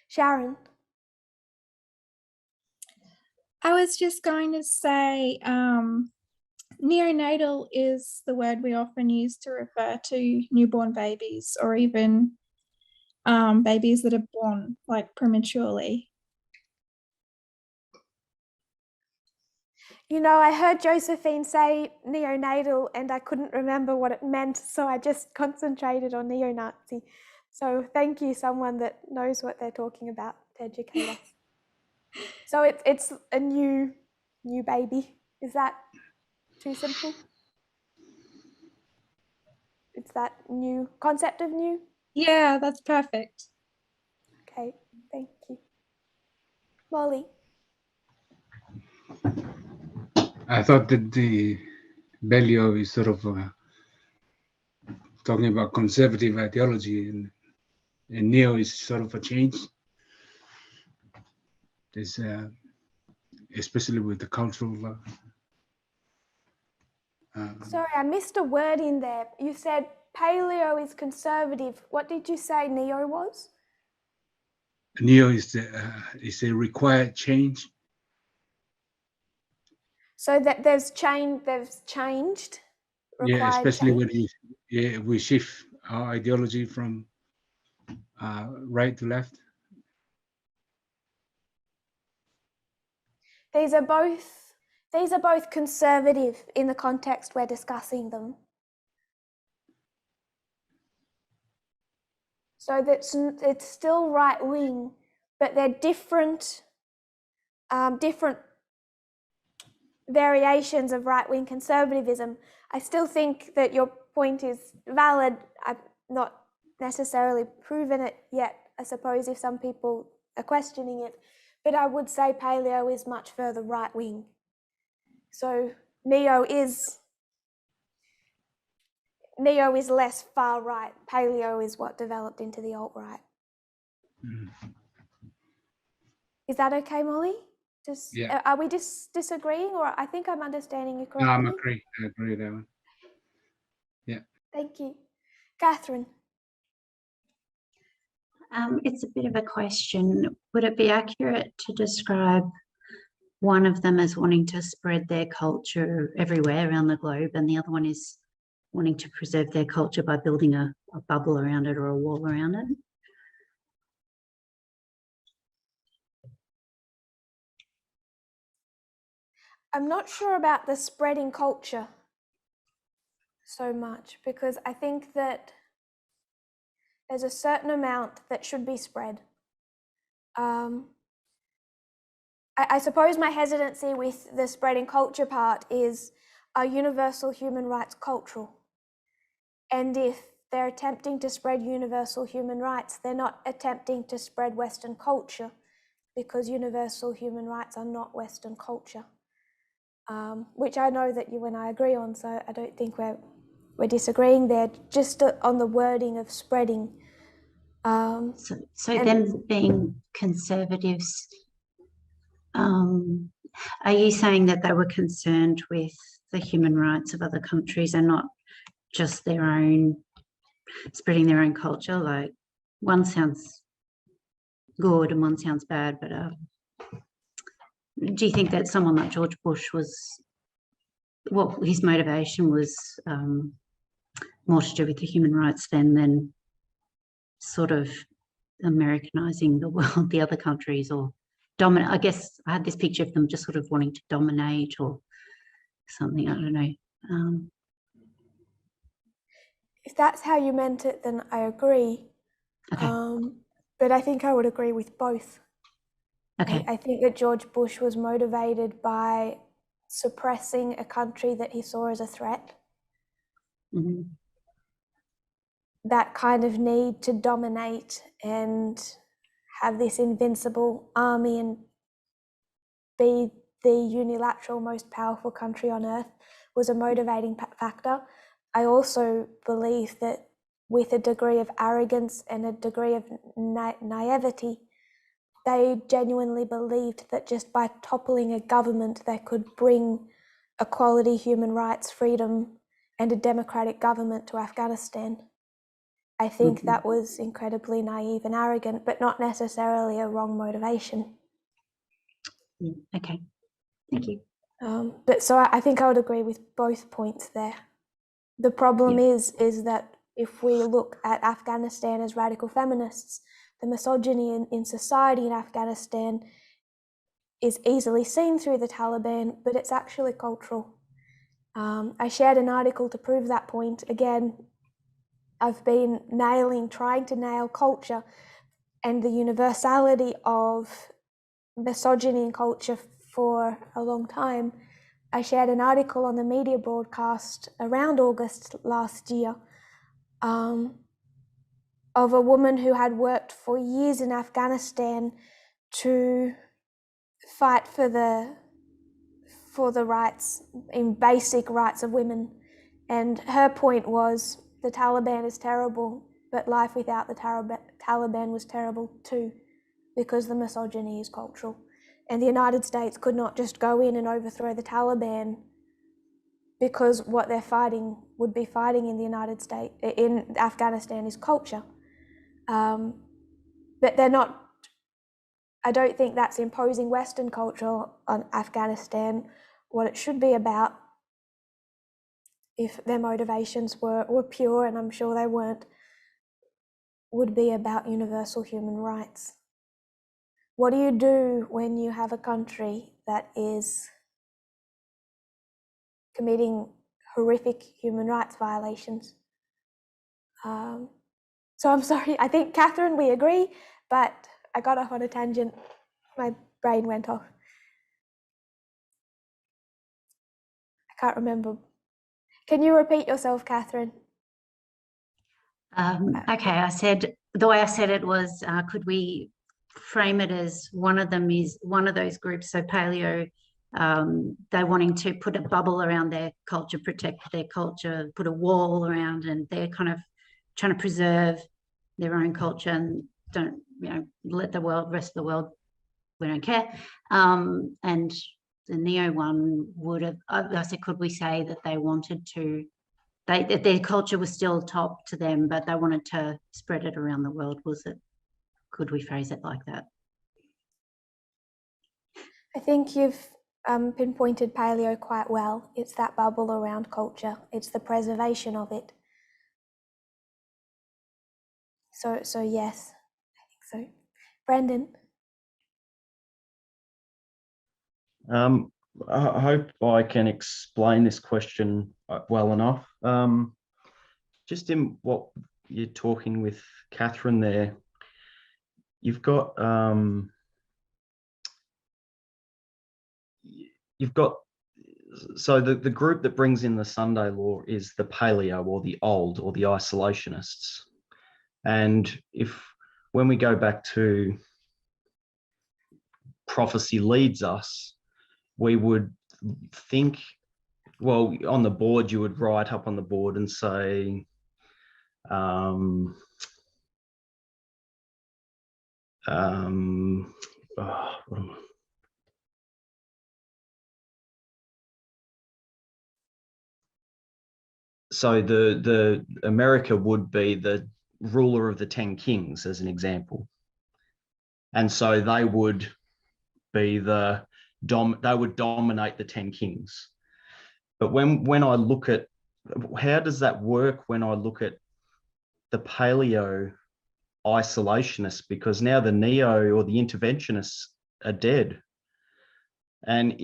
Sharon? I was just going to say neonatal is the word we often use to refer to newborn babies or even babies that are born like prematurely. You know, I heard Josephine say neonatal and I couldn't remember what it meant, so I just concentrated on neo-Nazi. So thank you, someone that knows what they're talking about to educate us. So it's a new baby. Is that too simple? It's that new concept of new? Yeah, that's perfect. Okay, thank you. Molly? I thought that the Bellio is sort of talking about conservative ideology, and neo is sort of a change. There's especially with the cultural. Sorry, I missed a word in there. You said paleo is conservative. What did you say neo was? Neo is a required change. So that there's changed. Yeah, especially change. when we shift our ideology from right to left. These are both conservative in the context we're discussing them. So it's still right wing, but they're different variations of right wing conservatism. I still think that your point is valid. I've not necessarily proven it yet, I suppose, if some people are questioning it. But I would say paleo is much further right wing. So neo is less far right. Paleo is what developed into the alt-right. Is that okay, Molly? Yeah. Are we disagreeing, or I think I'm understanding you correctly? No, I agree with that one. Yeah. Thank you. Catherine? It's a bit of a question. Would it be accurate to describe one of them as wanting to spread their culture everywhere around the globe, and the other one is wanting to preserve their culture by building a bubble around it or a wall around it? I'm not sure about the spreading culture so much, because I think that there's a certain amount that should be spread. I suppose my hesitancy with the spreading culture part is, are universal human rights cultural? And if they're attempting to spread universal human rights, they're not attempting to spread Western culture, because universal human rights are not Western culture, which I know that you and I agree on, so I don't think we're disagreeing there, just on the wording of spreading. So and- them being conservatives, are you saying that they were concerned with the human rights of other countries and not just their own, spreading their own culture? Like, one sounds good and one sounds bad, but do you think that someone like George Bush was, well, his motivation was more to do with the human rights than sort of Americanizing the world, the other countries, or dominate? I guess I had this picture of them just sort of wanting to dominate or something. I don't know. If that's how you meant it, then I agree. Okay. But I think I would agree with both. Okay. I think that George Bush was motivated by suppressing a country that he saw as a threat. Mhm. That kind of need to dominate and have this invincible army and be the unilateral most powerful country on earth was a motivating factor. I also believe that with a degree of arrogance and a degree of naivety, they genuinely believed that just by toppling a government, they could bring equality, human rights, freedom, and a democratic government to Afghanistan. I think that was incredibly naive and arrogant, but not necessarily a wrong motivation. Okay, thank you. But so I think I would agree with both points there. The problem is that if we look at Afghanistan as radical feminists, the misogyny in society in Afghanistan is easily seen through the Taliban, but it's actually cultural. I shared an article to prove that point. Again, I've been trying to nail culture and the universality of misogyny in culture for a long time. I shared an article on the media broadcast around August last year of a woman who had worked for years in Afghanistan to fight for the rights, in basic rights of women. And her point was the Taliban is terrible, but life without the Taliban was terrible too, because the misogyny is cultural. And the United States could not just go in and overthrow the Taliban because what they're fighting would be fighting in the United States, in Afghanistan, is culture. But they're not, I don't think that's imposing Western culture on Afghanistan. What it should be about, if their motivations were pure, and I'm sure they weren't, would be about universal human rights. What do you do when you have a country that is committing horrific human rights violations? So I'm sorry, I think, Catherine, we agree, but I got off on a tangent. My brain went off. I can't remember. Can you repeat yourself, Catherine? Okay, I said, the way I said it was, could we frame it as one of them is one of those groups, so paleo, they're wanting to put a bubble around their culture, protect their culture, put a wall around, and they're kind of trying to preserve their own culture and don't, let the rest of the world, we don't care. And the Neo one would have, I said, could we say that they wanted to, their culture was still top to them, but they wanted to spread it around the world? Could we phrase it like that? I think you've pinpointed paleo quite well. It's that bubble around culture. It's the preservation of it. So yes, I think so. Brendan? I hope I can explain this question well enough. Just in what you're talking with Catherine there, you've got so the group that brings in the Sunday law is the paleo, or the old, or the isolationists. And when we go back to prophecy leads us, we would think, well, on the board, you would write up on the board and say, what am I- so the America would be the ruler of the 10 kings, as an example, and so they would be they would dominate the 10 kings. But when I look at, how does that work when I look at the paleo isolationists? Because now the neo or the interventionists are dead. And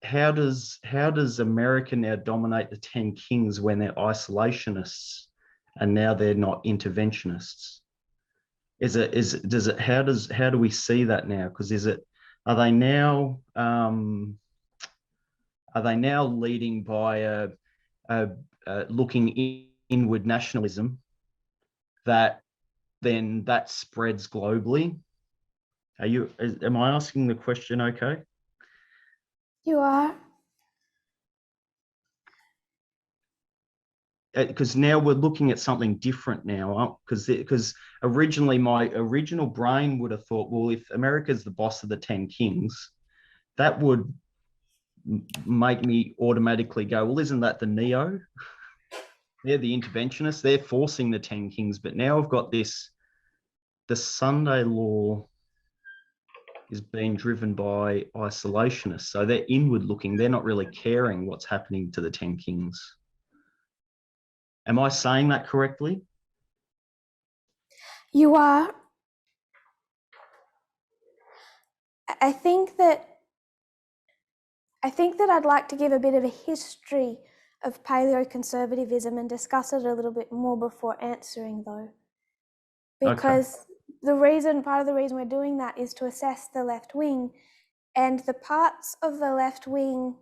how does America now dominate the 10 kings when they're isolationists and now they're not interventionists? How do we see that now? Because are they now leading by a looking inward nationalism that then that spreads globally? Am I asking the question okay? You are. Because now we're looking at something different now, because originally my original brain would have thought, well, if America's the boss of the 10 kings, that would make me automatically go, well, isn't that the neo? They're the interventionists, they're forcing the 10 kings. But now I've got the Sunday law is being driven by isolationists. So they're inward looking, they're not really caring what's happening to the 10 kings. Am I saying that correctly? You are. I think that I'd like to give a bit of a history of paleoconservatism and discuss it a little bit more before answering, though. Because part of the reason we're doing that is to assess the left wing, and the parts of the left wing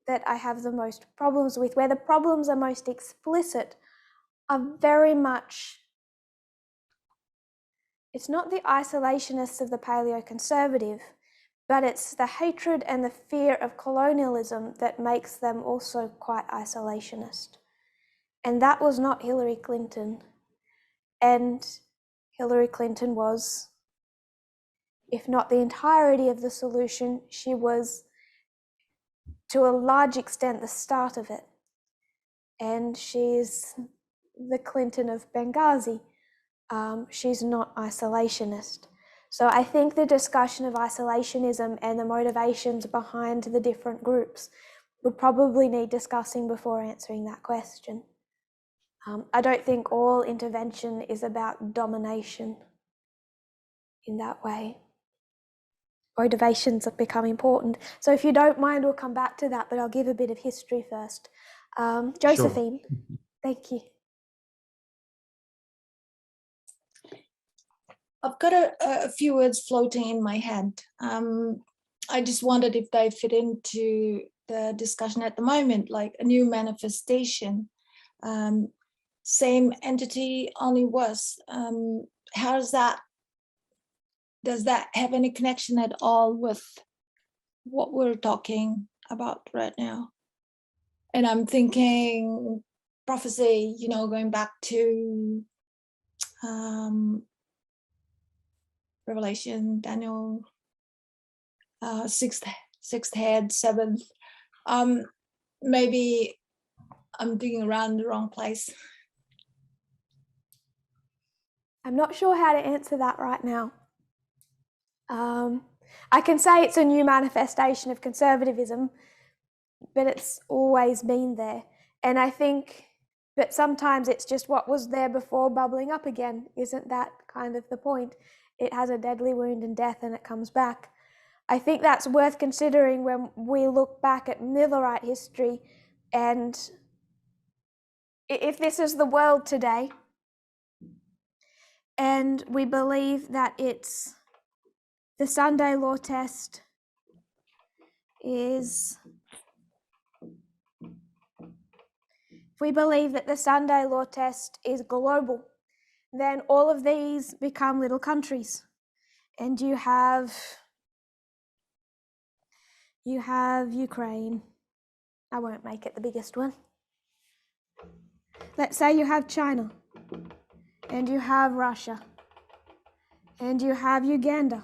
that I have the most problems with, where the problems are most explicit, are very much, it's not the isolationists of the paleoconservative, but it's the hatred and the fear of colonialism that makes them also quite isolationist. And that was not Hillary Clinton. And Hillary Clinton was, if not the entirety of the solution, she was to a large extent the start of it. And she's the Clinton of Benghazi. She's not isolationist. So I think the discussion of isolationism and the motivations behind the different groups would probably need discussing before answering that question. I don't think all intervention is about domination in that way. Motivations have become important. So if you don't mind, we'll come back to that, but I'll give a bit of history first. Josephine, sure. Thank you. I've got a few words floating in my head. I just wondered if they fit into the discussion at the moment, like a new manifestation, same entity, only worse. How does that have any connection at all with what we're talking about right now? And I'm thinking prophecy, going back to Revelation, Daniel, sixth head, seventh. Maybe I'm digging around the wrong place. I'm not sure how to answer that right now. I can say it's a new manifestation of conservatism, but it's always been there. And I think, but sometimes it's just what was there before bubbling up again. Isn't that kind of the point? It has a deadly wound and death and it comes back. I think that's worth considering when we look back at Millerite history, and if this is the world today, and we believe that it's the Sunday law test is, if we believe that the Sunday law test is global, then all of these become little countries. And you have Ukraine. I won't make it the biggest one. Let's say you have China and you have Russia And you have Uganda.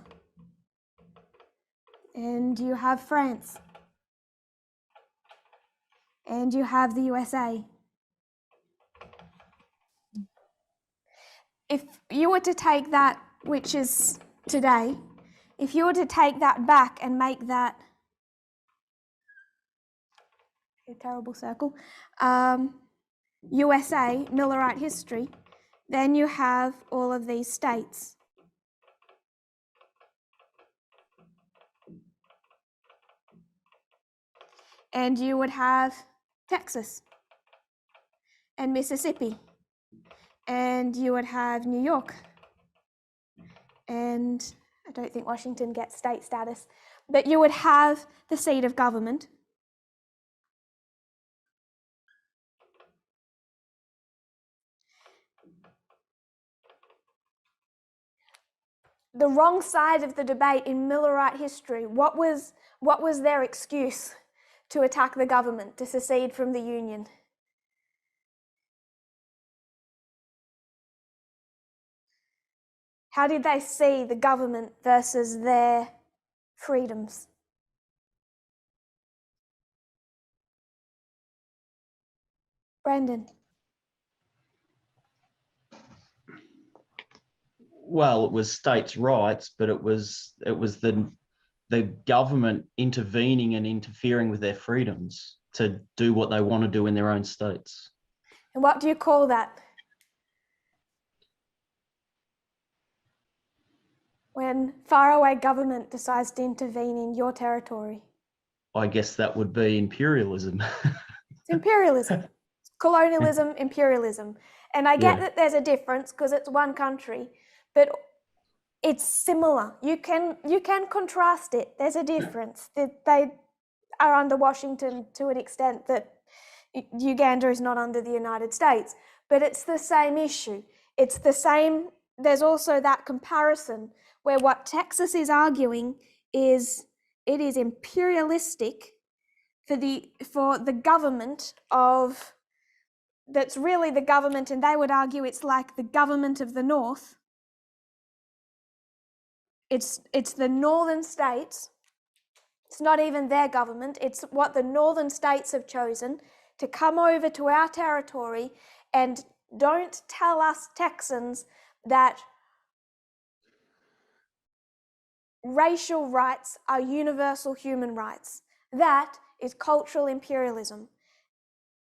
And you have France. And you have the USA. If you were to take that, which is today, if you were to take that back and make that a terrible circle, USA, Millerite history, then you have all of these states. And you would have Texas and Mississippi, and you would have New York, and I don't think Washington gets state status, but you would have the seat of government. The wrong side of the debate in Millerite history, what was their excuse to attack the government, to secede from the Union? How did they see the government versus their freedoms? Brendan. Well, it was states' rights, but it was the government intervening and interfering with their freedoms to do what they want to do in their own states. And what do you call that? When faraway government decides to intervene in your territory? I guess that would be imperialism. It's imperialism. Colonialism, imperialism. And I get that there's a difference because it's one country, but it's similar. You can contrast it. There's a difference. They are under Washington to an extent that Uganda is not under the United States, but it's the same issue. It's the same. There's also that comparison where what Texas is arguing is it is imperialistic for the government of, that's really the government, and they would argue it's like the government of the North. It's the northern states. It's not even their government. It's what the northern states have chosen to come over to our territory, and don't tell us Texans that racial rights are universal human rights. That is cultural imperialism.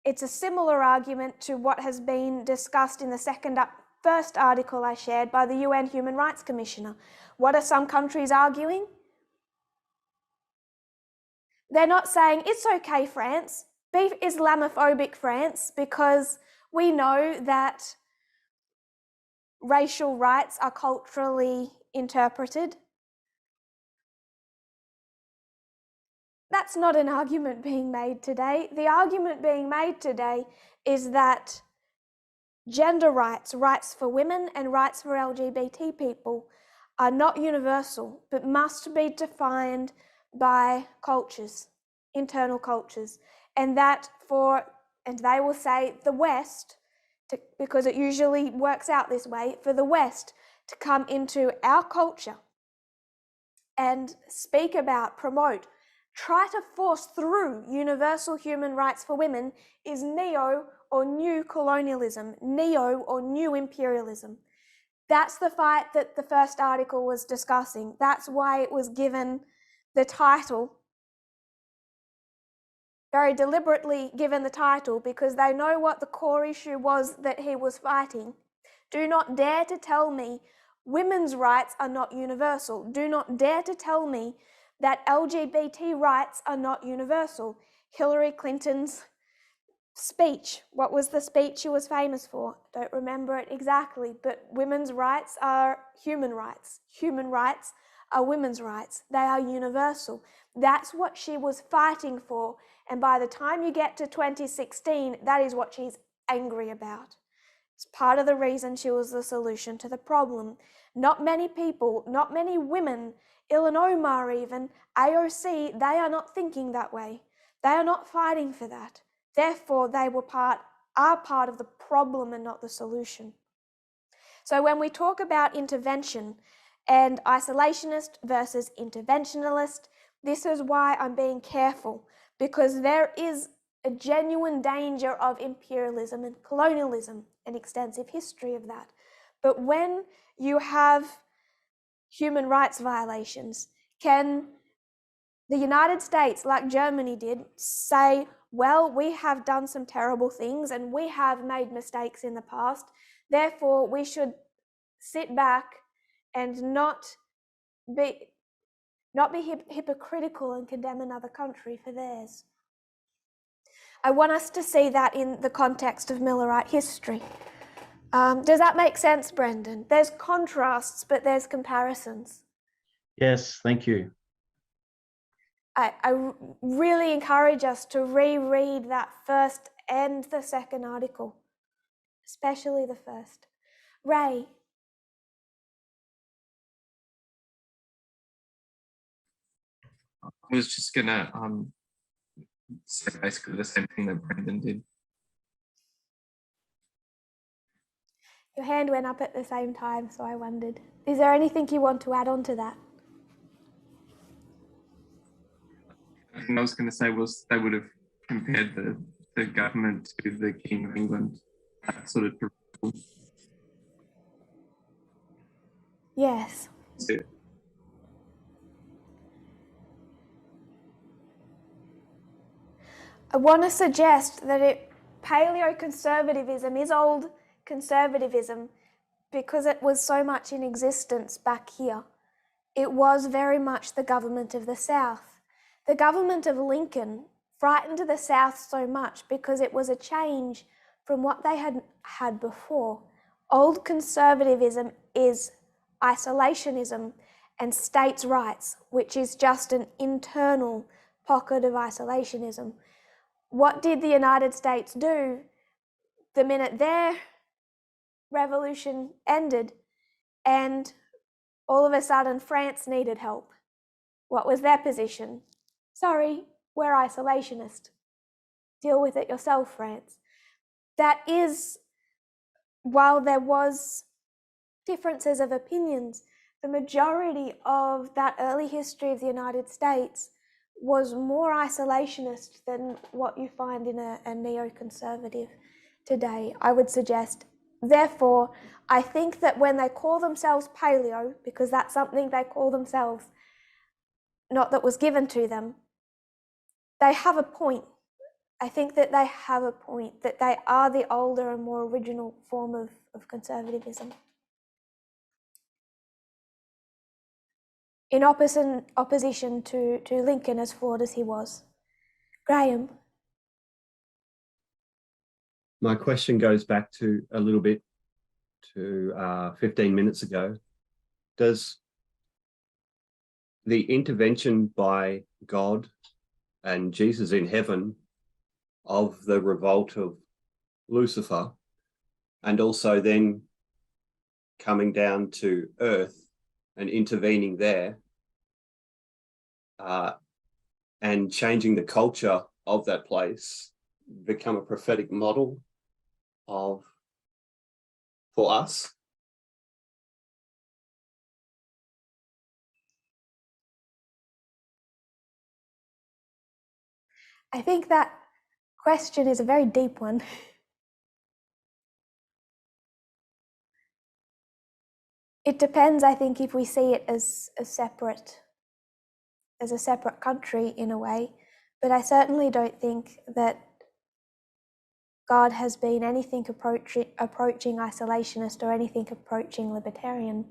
It's a similar argument to what has been discussed in the first article I shared by the UN Human Rights Commissioner. What are some countries arguing? They're not saying, it's okay, France, be Islamophobic, France, because we know that racial rights are culturally interpreted. That's not an argument being made today. The argument being made today is that gender rights, rights for women and rights for LGBT people are not universal, but must be defined by cultures, internal cultures. And they will say the West, because it usually works out this way, for the West to come into our culture and speak about, promote, try to force through universal human rights for women is neo or new colonialism, neo or new imperialism. That's the fight that the first article was discussing. That's why it was given the title, very deliberately given the title, because they know what the core issue was that he was fighting. Do not dare to tell me women's rights are not universal. Do not dare to tell me that LGBT rights are not universal. Hillary Clinton's speech, what was the speech she was famous for? I don't remember it exactly, but women's rights are human rights. Human rights are women's rights. They are universal. That's what she was fighting for. And by the time you get to 2016, that is what she's angry about. It's part of the reason she was the solution to the problem. Not many people, not many women, Illinois even, AOC, they are not thinking that way. They are not fighting for that. Therefore, they are part of the problem and not the solution. So when we talk about intervention, and isolationist versus interventionalist. This is why I'm being careful, because there is a genuine danger of imperialism and colonialism, an extensive history of that. But when you have human rights violations, can the United States, like Germany did, say, well, we have done some terrible things and we have made mistakes in the past, therefore we should sit back and not be hypocritical and condemn another country for theirs? I want us to see that in the context of Millerite history. Does that make sense, Brendan? There's contrasts, but there's comparisons. Yes, thank you. I really encourage us to reread that first and the second article, especially the first. Ray. I was just gonna say basically the same thing that Brendan did. Your hand went up at the same time, so I wondered. Is there anything you want to add on to that? The thing I was going to say was they would have compared the government to the King of England, that sort of. Yes. Yeah. I want to suggest that paleoconservatism is old conservatism because it was so much in existence back here. It was very much the government of the South. The government of Lincoln frightened the South so much because it was a change from what they had had before. Old conservatism is isolationism and states' rights, which is just an internal pocket of isolationism. What did the United States do the minute their revolution ended and all of a sudden France needed help? What was their position? Sorry, we're isolationist. Deal with it yourself, France. That is, while there was differences of opinions, the majority of that early history of the United States was more isolationist than what you find in a neoconservative today, I would suggest. Therefore, I think that when they call themselves paleo, because that's something they call themselves, not that was given to them, they have a point. I think that they have a point, that they are the older and more original form of conservatism. In opposition to Lincoln, as flawed as he was. Graham. My question goes back to a little bit to 15 minutes ago. Does the intervention by God and Jesus in heaven of the revolt of Lucifer, and also then coming down to earth and intervening there and changing the culture of that place, become a prophetic model for us? I think that question is a very deep one. It depends, I think, if we see it as a separate country in a way, but I certainly don't think that God has been anything approaching isolationist or anything approaching libertarian.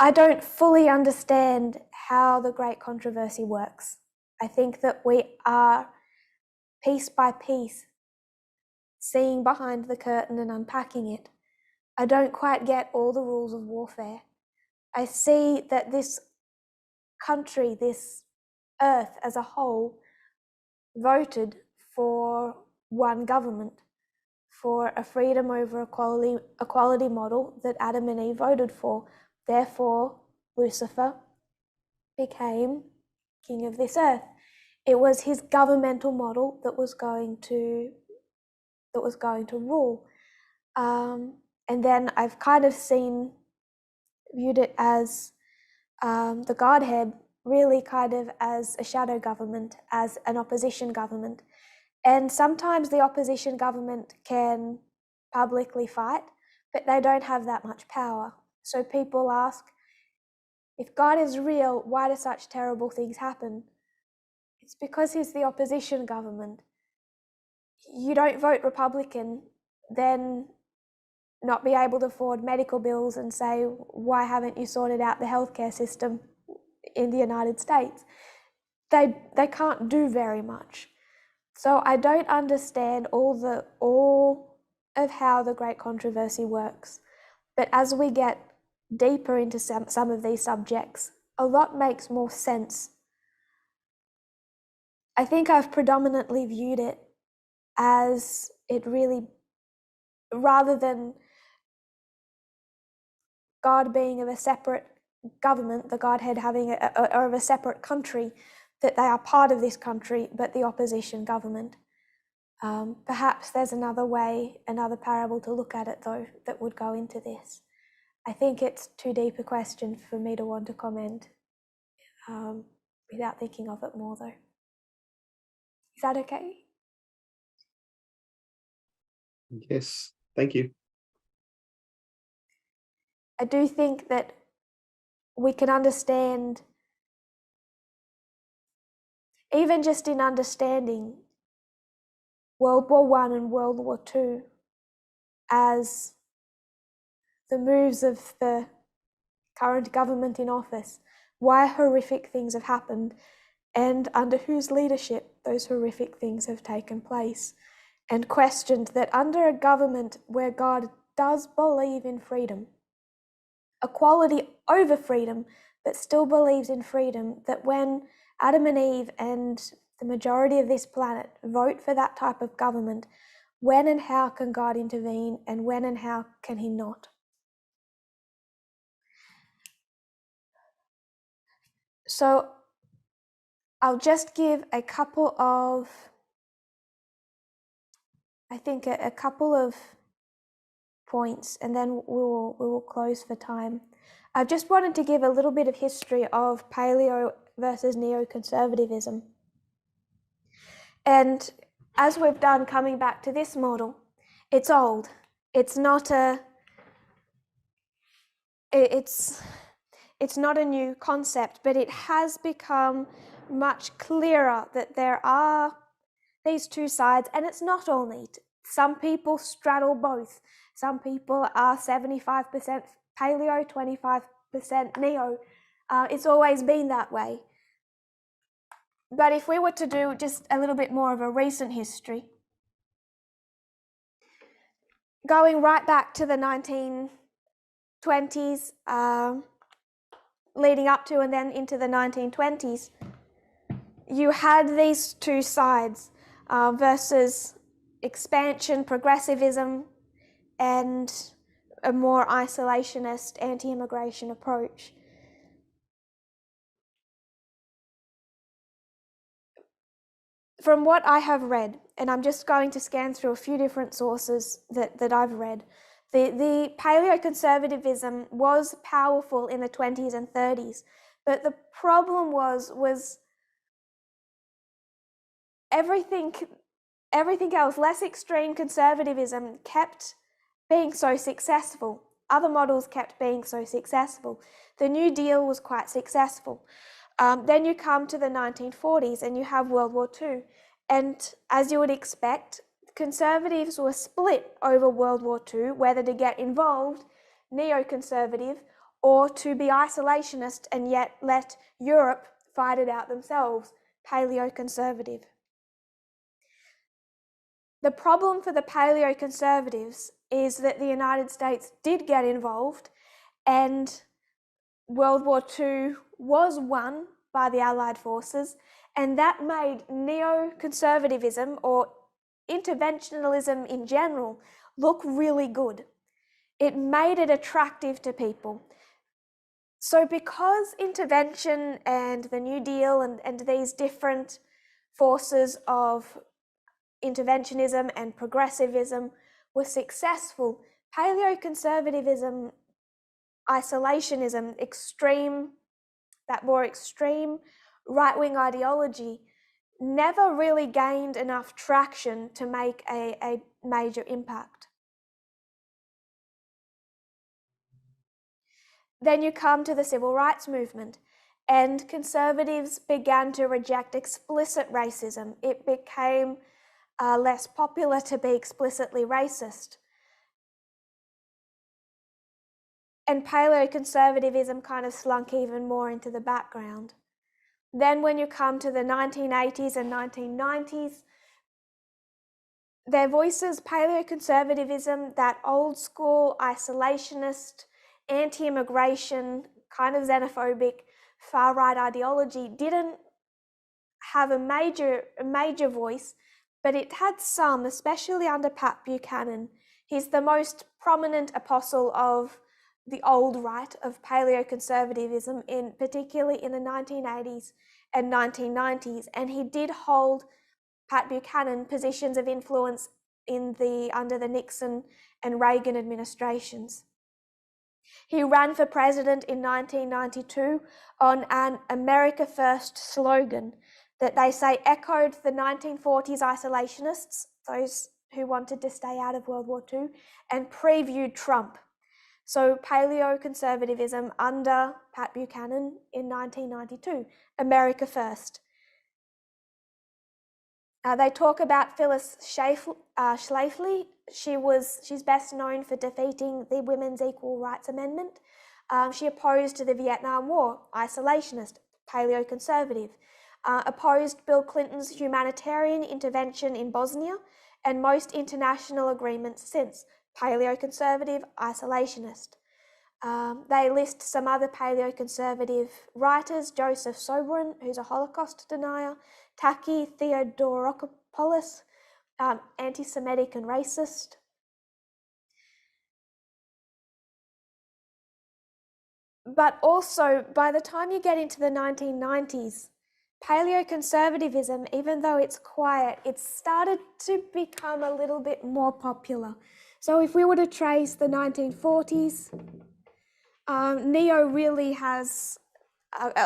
I don't fully understand how the great controversy works. I think that we are piece by piece seeing behind the curtain and unpacking it. I don't quite get all the rules of warfare. I see that this country, this earth as a whole, voted for one government, for a freedom over equality model that Adam and Eve voted for. Therefore, Lucifer became king of this earth. It was his governmental model that was going to rule. And then I've kind of viewed it as the Godhead really kind of as a shadow government, as an opposition government. And sometimes the opposition government can publicly fight, but they don't have that much power. So people ask, if God is real, why do such terrible things happen? It's because he's the opposition government. You don't vote Republican, then not be able to afford medical bills and say, why haven't you sorted out the healthcare system in the United States? They can't do very much. So I don't understand all of how the Great Controversy works. But as we get deeper into some of these subjects, a lot makes more sense. I think I've predominantly viewed it as it really, rather than God being of a separate government, the Godhead having or of a separate country, that they are part of this country, but the opposition government. Perhaps there's another way, another parable to look at it though, that would go into this. I think it's too deep a question for me to want to comment without thinking of it more though. Is that okay? Yes, thank you. I do think that we can understand, even just in understanding World War I and World War II as the moves of the current government in office, why horrific things have happened, and under whose leadership those horrific things have taken place, and questioned that under a government where God does believe in freedom, equality over freedom, but still believes in freedom, that when Adam and Eve and the majority of this planet vote for that type of government, when and how can God intervene, and when and how can he not? So I'll just give a couple of, a couple of points, and then we will close for time. I just wanted to give a little bit of history of paleo versus neoconservatism. And as we've done, coming back to this model, it's old. It's not a new concept, but it has become much clearer that there are these two sides, and it's not all neat. Some people straddle both. Some people are 75% paleo, 25% neo. It's always been that way. But if we were to do just a little bit more of a recent history, going right back to the 1920s, leading up to and then into the 1920s, you had these two sides versus expansion, progressivism, and a more isolationist, anti-immigration approach. From what I have read, and I'm just going to scan through a few different sources that I've read, the paleoconservatism was powerful in the 20s and 30s, but the problem was everything else, less extreme conservatism, kept being so successful. Other models kept being so successful. The New Deal was quite successful. Then you come to the 1940s and you have World War II. And as you would expect, conservatives were split over World War II, whether to get involved, neoconservative, or to be isolationist and yet let Europe fight it out themselves, paleoconservative. The problem for the paleoconservatives is that the United States did get involved, and World War II was won by the Allied forces, and that made neoconservatism or interventionalism in general look really good. It made it attractive to people. So because intervention and the New Deal and these different forces of interventionism and progressivism was successful, paleoconservatism, isolationism, that more extreme right-wing ideology never really gained enough traction to make a major impact. Then you come to the civil rights movement, and conservatives began to reject explicit racism. It became less popular to be explicitly racist. And paleoconservatism kind of slunk even more into the background. Then when you come to the 1980s and 1990s, their voices, paleoconservatism, that old school isolationist, anti-immigration, kind of xenophobic, far-right ideology didn't have a major voice, but it had some, especially under Pat Buchanan. He's the most prominent apostle of the old right of paleoconservatism, particularly in the 1980s and 1990s, and he did hold, Pat Buchanan, positions of influence under the Nixon and Reagan administrations. He ran for president in 1992 on an America First slogan that they say echoed the 1940s isolationists, those who wanted to stay out of World War II, and previewed Trump. So paleoconservatism under Pat Buchanan in 1992, America First. They talk about Phyllis Schlafly. She's best known for defeating the Women's Equal Rights Amendment. She opposed the Vietnam War, isolationist, paleoconservative. Opposed Bill Clinton's humanitarian intervention in Bosnia and most international agreements since, paleoconservative, isolationist. They list some other paleoconservative writers, Joseph Sobran, who's a Holocaust denier, Taki Theodorakopoulos, anti-Semitic and racist. But also, by the time you get into the 1990s, paleoconservatism, even though it's quiet, it's started to become a little bit more popular. So if we were to trace the 1940s, Neo really has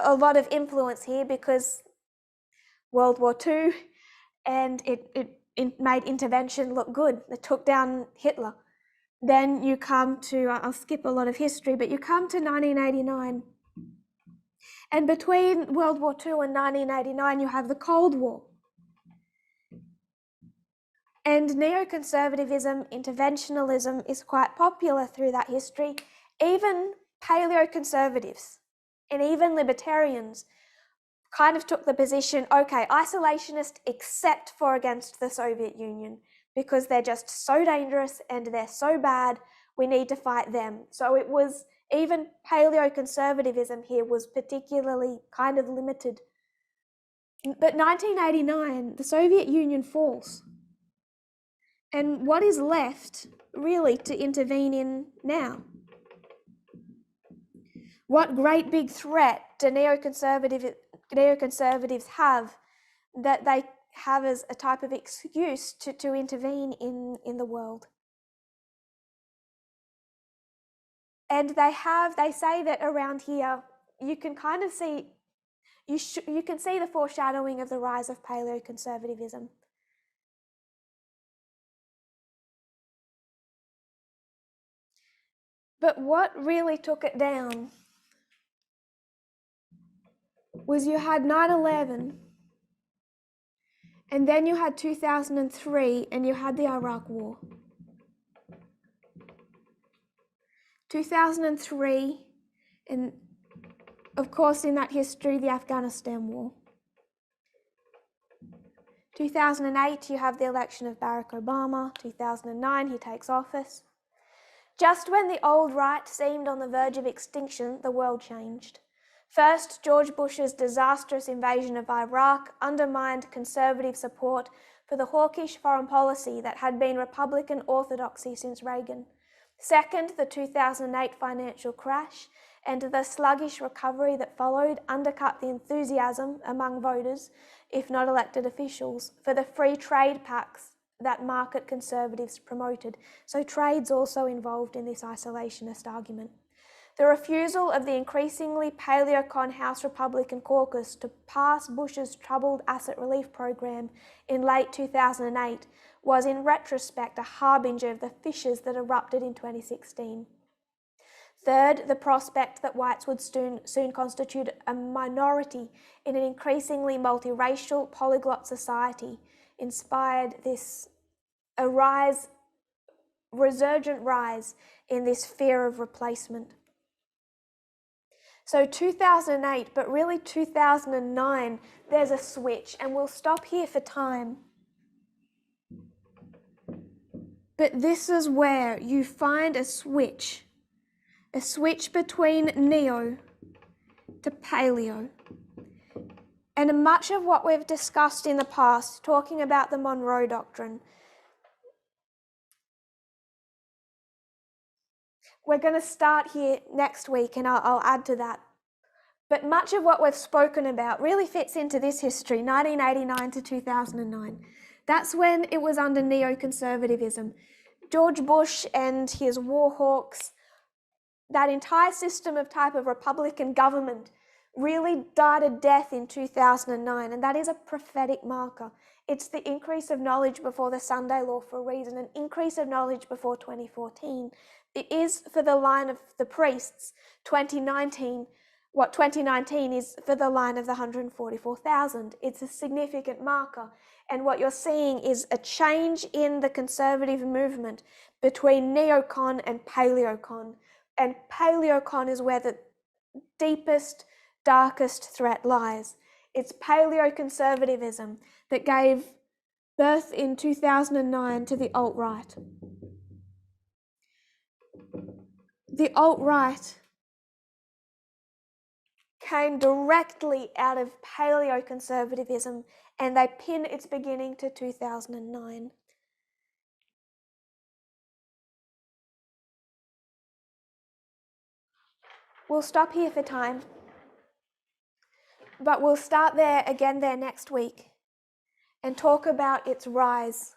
a lot of influence here because World War II, and it made intervention look good. It took down Hitler. Then you come to, I'll skip a lot of history, but you come to 1989. And between World War II and 1989, you have the Cold War. And neoconservatism, interventionalism is quite popular through that history. Even paleoconservatives and even libertarians kind of took the position, okay, isolationist except for against the Soviet Union, because they're just so dangerous and they're so bad, we need to fight them. So it was, even paleoconservatism here was particularly kind of limited. But 1989, the Soviet Union falls. And what is left really to intervene in now? What great big threat do neoconservatives have that they have as a type of excuse to intervene in the world? And they say that around here, you can kind of see, you can see the foreshadowing of the rise of paleoconservatism. But what really took it down was you had 9/11, and then you had 2003, and you had the Iraq War. 2003, and of course in that history, the Afghanistan War. 2008, you have the election of Barack Obama. 2009, he takes office. Just when the old right seemed on the verge of extinction, the world changed. First, George Bush's disastrous invasion of Iraq undermined conservative support for the hawkish foreign policy that had been Republican orthodoxy since Reagan. Second, the 2008 financial crash and the sluggish recovery that followed undercut the enthusiasm among voters, if not elected officials, for the free trade pacts that market conservatives promoted. So trade's also involved in this isolationist argument. The refusal of the increasingly paleocon House Republican caucus to pass Bush's troubled asset relief program in late 2008 was in retrospect a harbinger of the fissures that erupted in 2016. Third, the prospect that whites would soon constitute a minority in an increasingly multiracial, polyglot society inspired a resurgent rise in this fear of replacement. So 2008, but really 2009, there's a switch, and we'll stop here for time. But this is where you find a switch between neo to paleo. And much of what we've discussed in the past, talking about the Monroe Doctrine, we're going to start here next week, and I'll add to that. But much of what we've spoken about really fits into this history, 1989 to 2009. That's when it was under neoconservatism. George Bush and his war hawks, that entire system of type of Republican government really died a death in 2009, and that is a prophetic marker. It's the increase of knowledge before the Sunday Law for a reason, an increase of knowledge before 2014. It is for the line of the priests, 2019, what 2019 is for the line of the 144,000. It's a significant marker. And what you're seeing is a change in the conservative movement between neocon and paleocon. And paleocon is where the deepest, darkest threat lies. It's paleoconservatism that gave birth in 2009 to the alt-right. The alt-right came directly out of paleoconservatism, and they pin its beginning to 2009. We'll stop here for time, but we'll start there again next week and talk about its rise.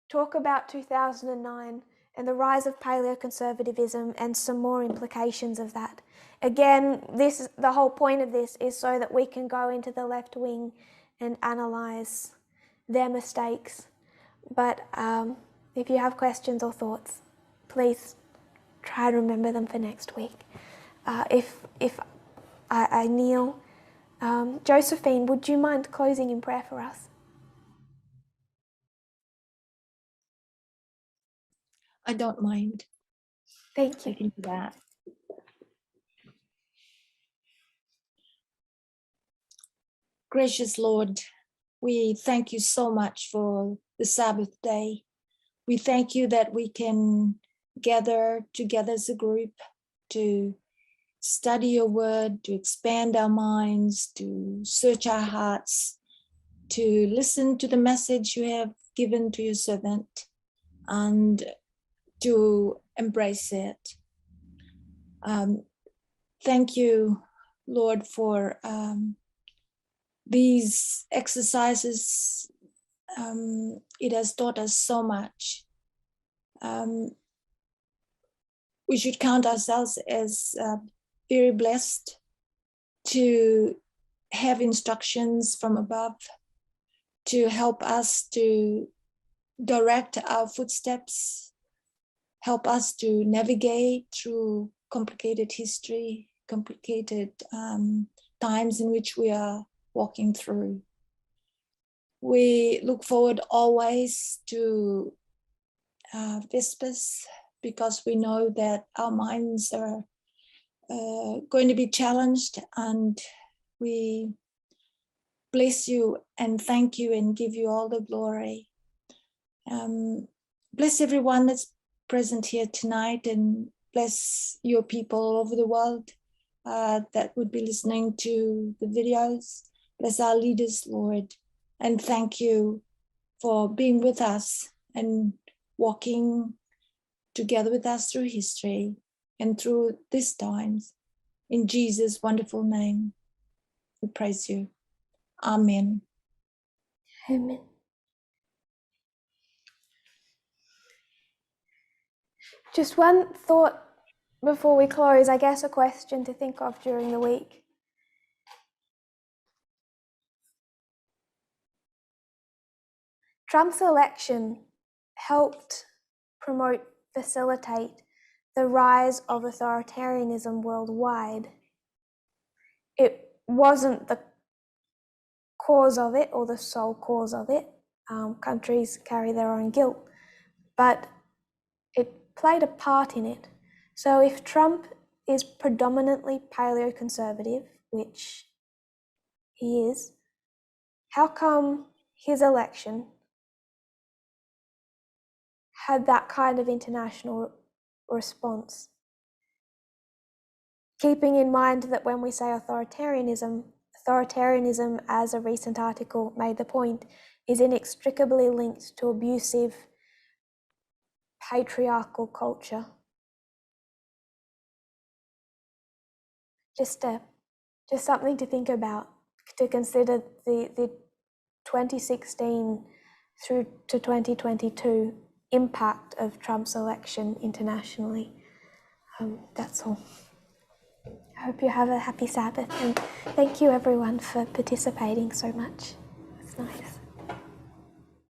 Talk about 2009 and the rise of paleoconservatism and some more implications of that. Again, the whole point of this is so that we can go into the left wing and analyse their mistakes. But if you have questions or thoughts, please try to remember them for next week. If I kneel, Josephine, would you mind closing in prayer for us? I don't mind. Thank you. I can do that. Gracious Lord, we thank you so much for the Sabbath day. We thank you that we can gather together as a group to study your word, to expand our minds, to search our hearts, to listen to the message you have given to your servant, and to embrace it. Thank you, Lord, for these exercises. It has taught us so much. We should count ourselves as very blessed to have instructions from above to help us to direct our footsteps, help us to navigate through complicated history, complicated times in which we are walking through. We look forward always to Vespers, because we know that our minds are going to be challenged, and we bless you and thank you and give you all the glory. Bless everyone that's present here tonight, and bless your people all over the world that would be listening to the videos. Bless our leaders, Lord, and thank you for being with us and walking together with us through history and through these times. In Jesus' wonderful name, we praise you. Amen. Amen. Just one thought before we close, I guess a question to think of during the week. Trump's election helped promote, facilitate the rise of authoritarianism worldwide. It wasn't the cause of it or the sole cause of it. Countries carry their own guilt, but it played a part in it. So if Trump is predominantly paleoconservative, which he is, how come his election had that kind of international response? Keeping in mind that when we say authoritarianism, as a recent article made the point, is inextricably linked to abusive patriarchal culture. Just something to think about, to consider the 2016 through to 2022 impact of Trump's election internationally. That's all. I hope you have a happy Sabbath, and thank you everyone for participating so much. It's nice.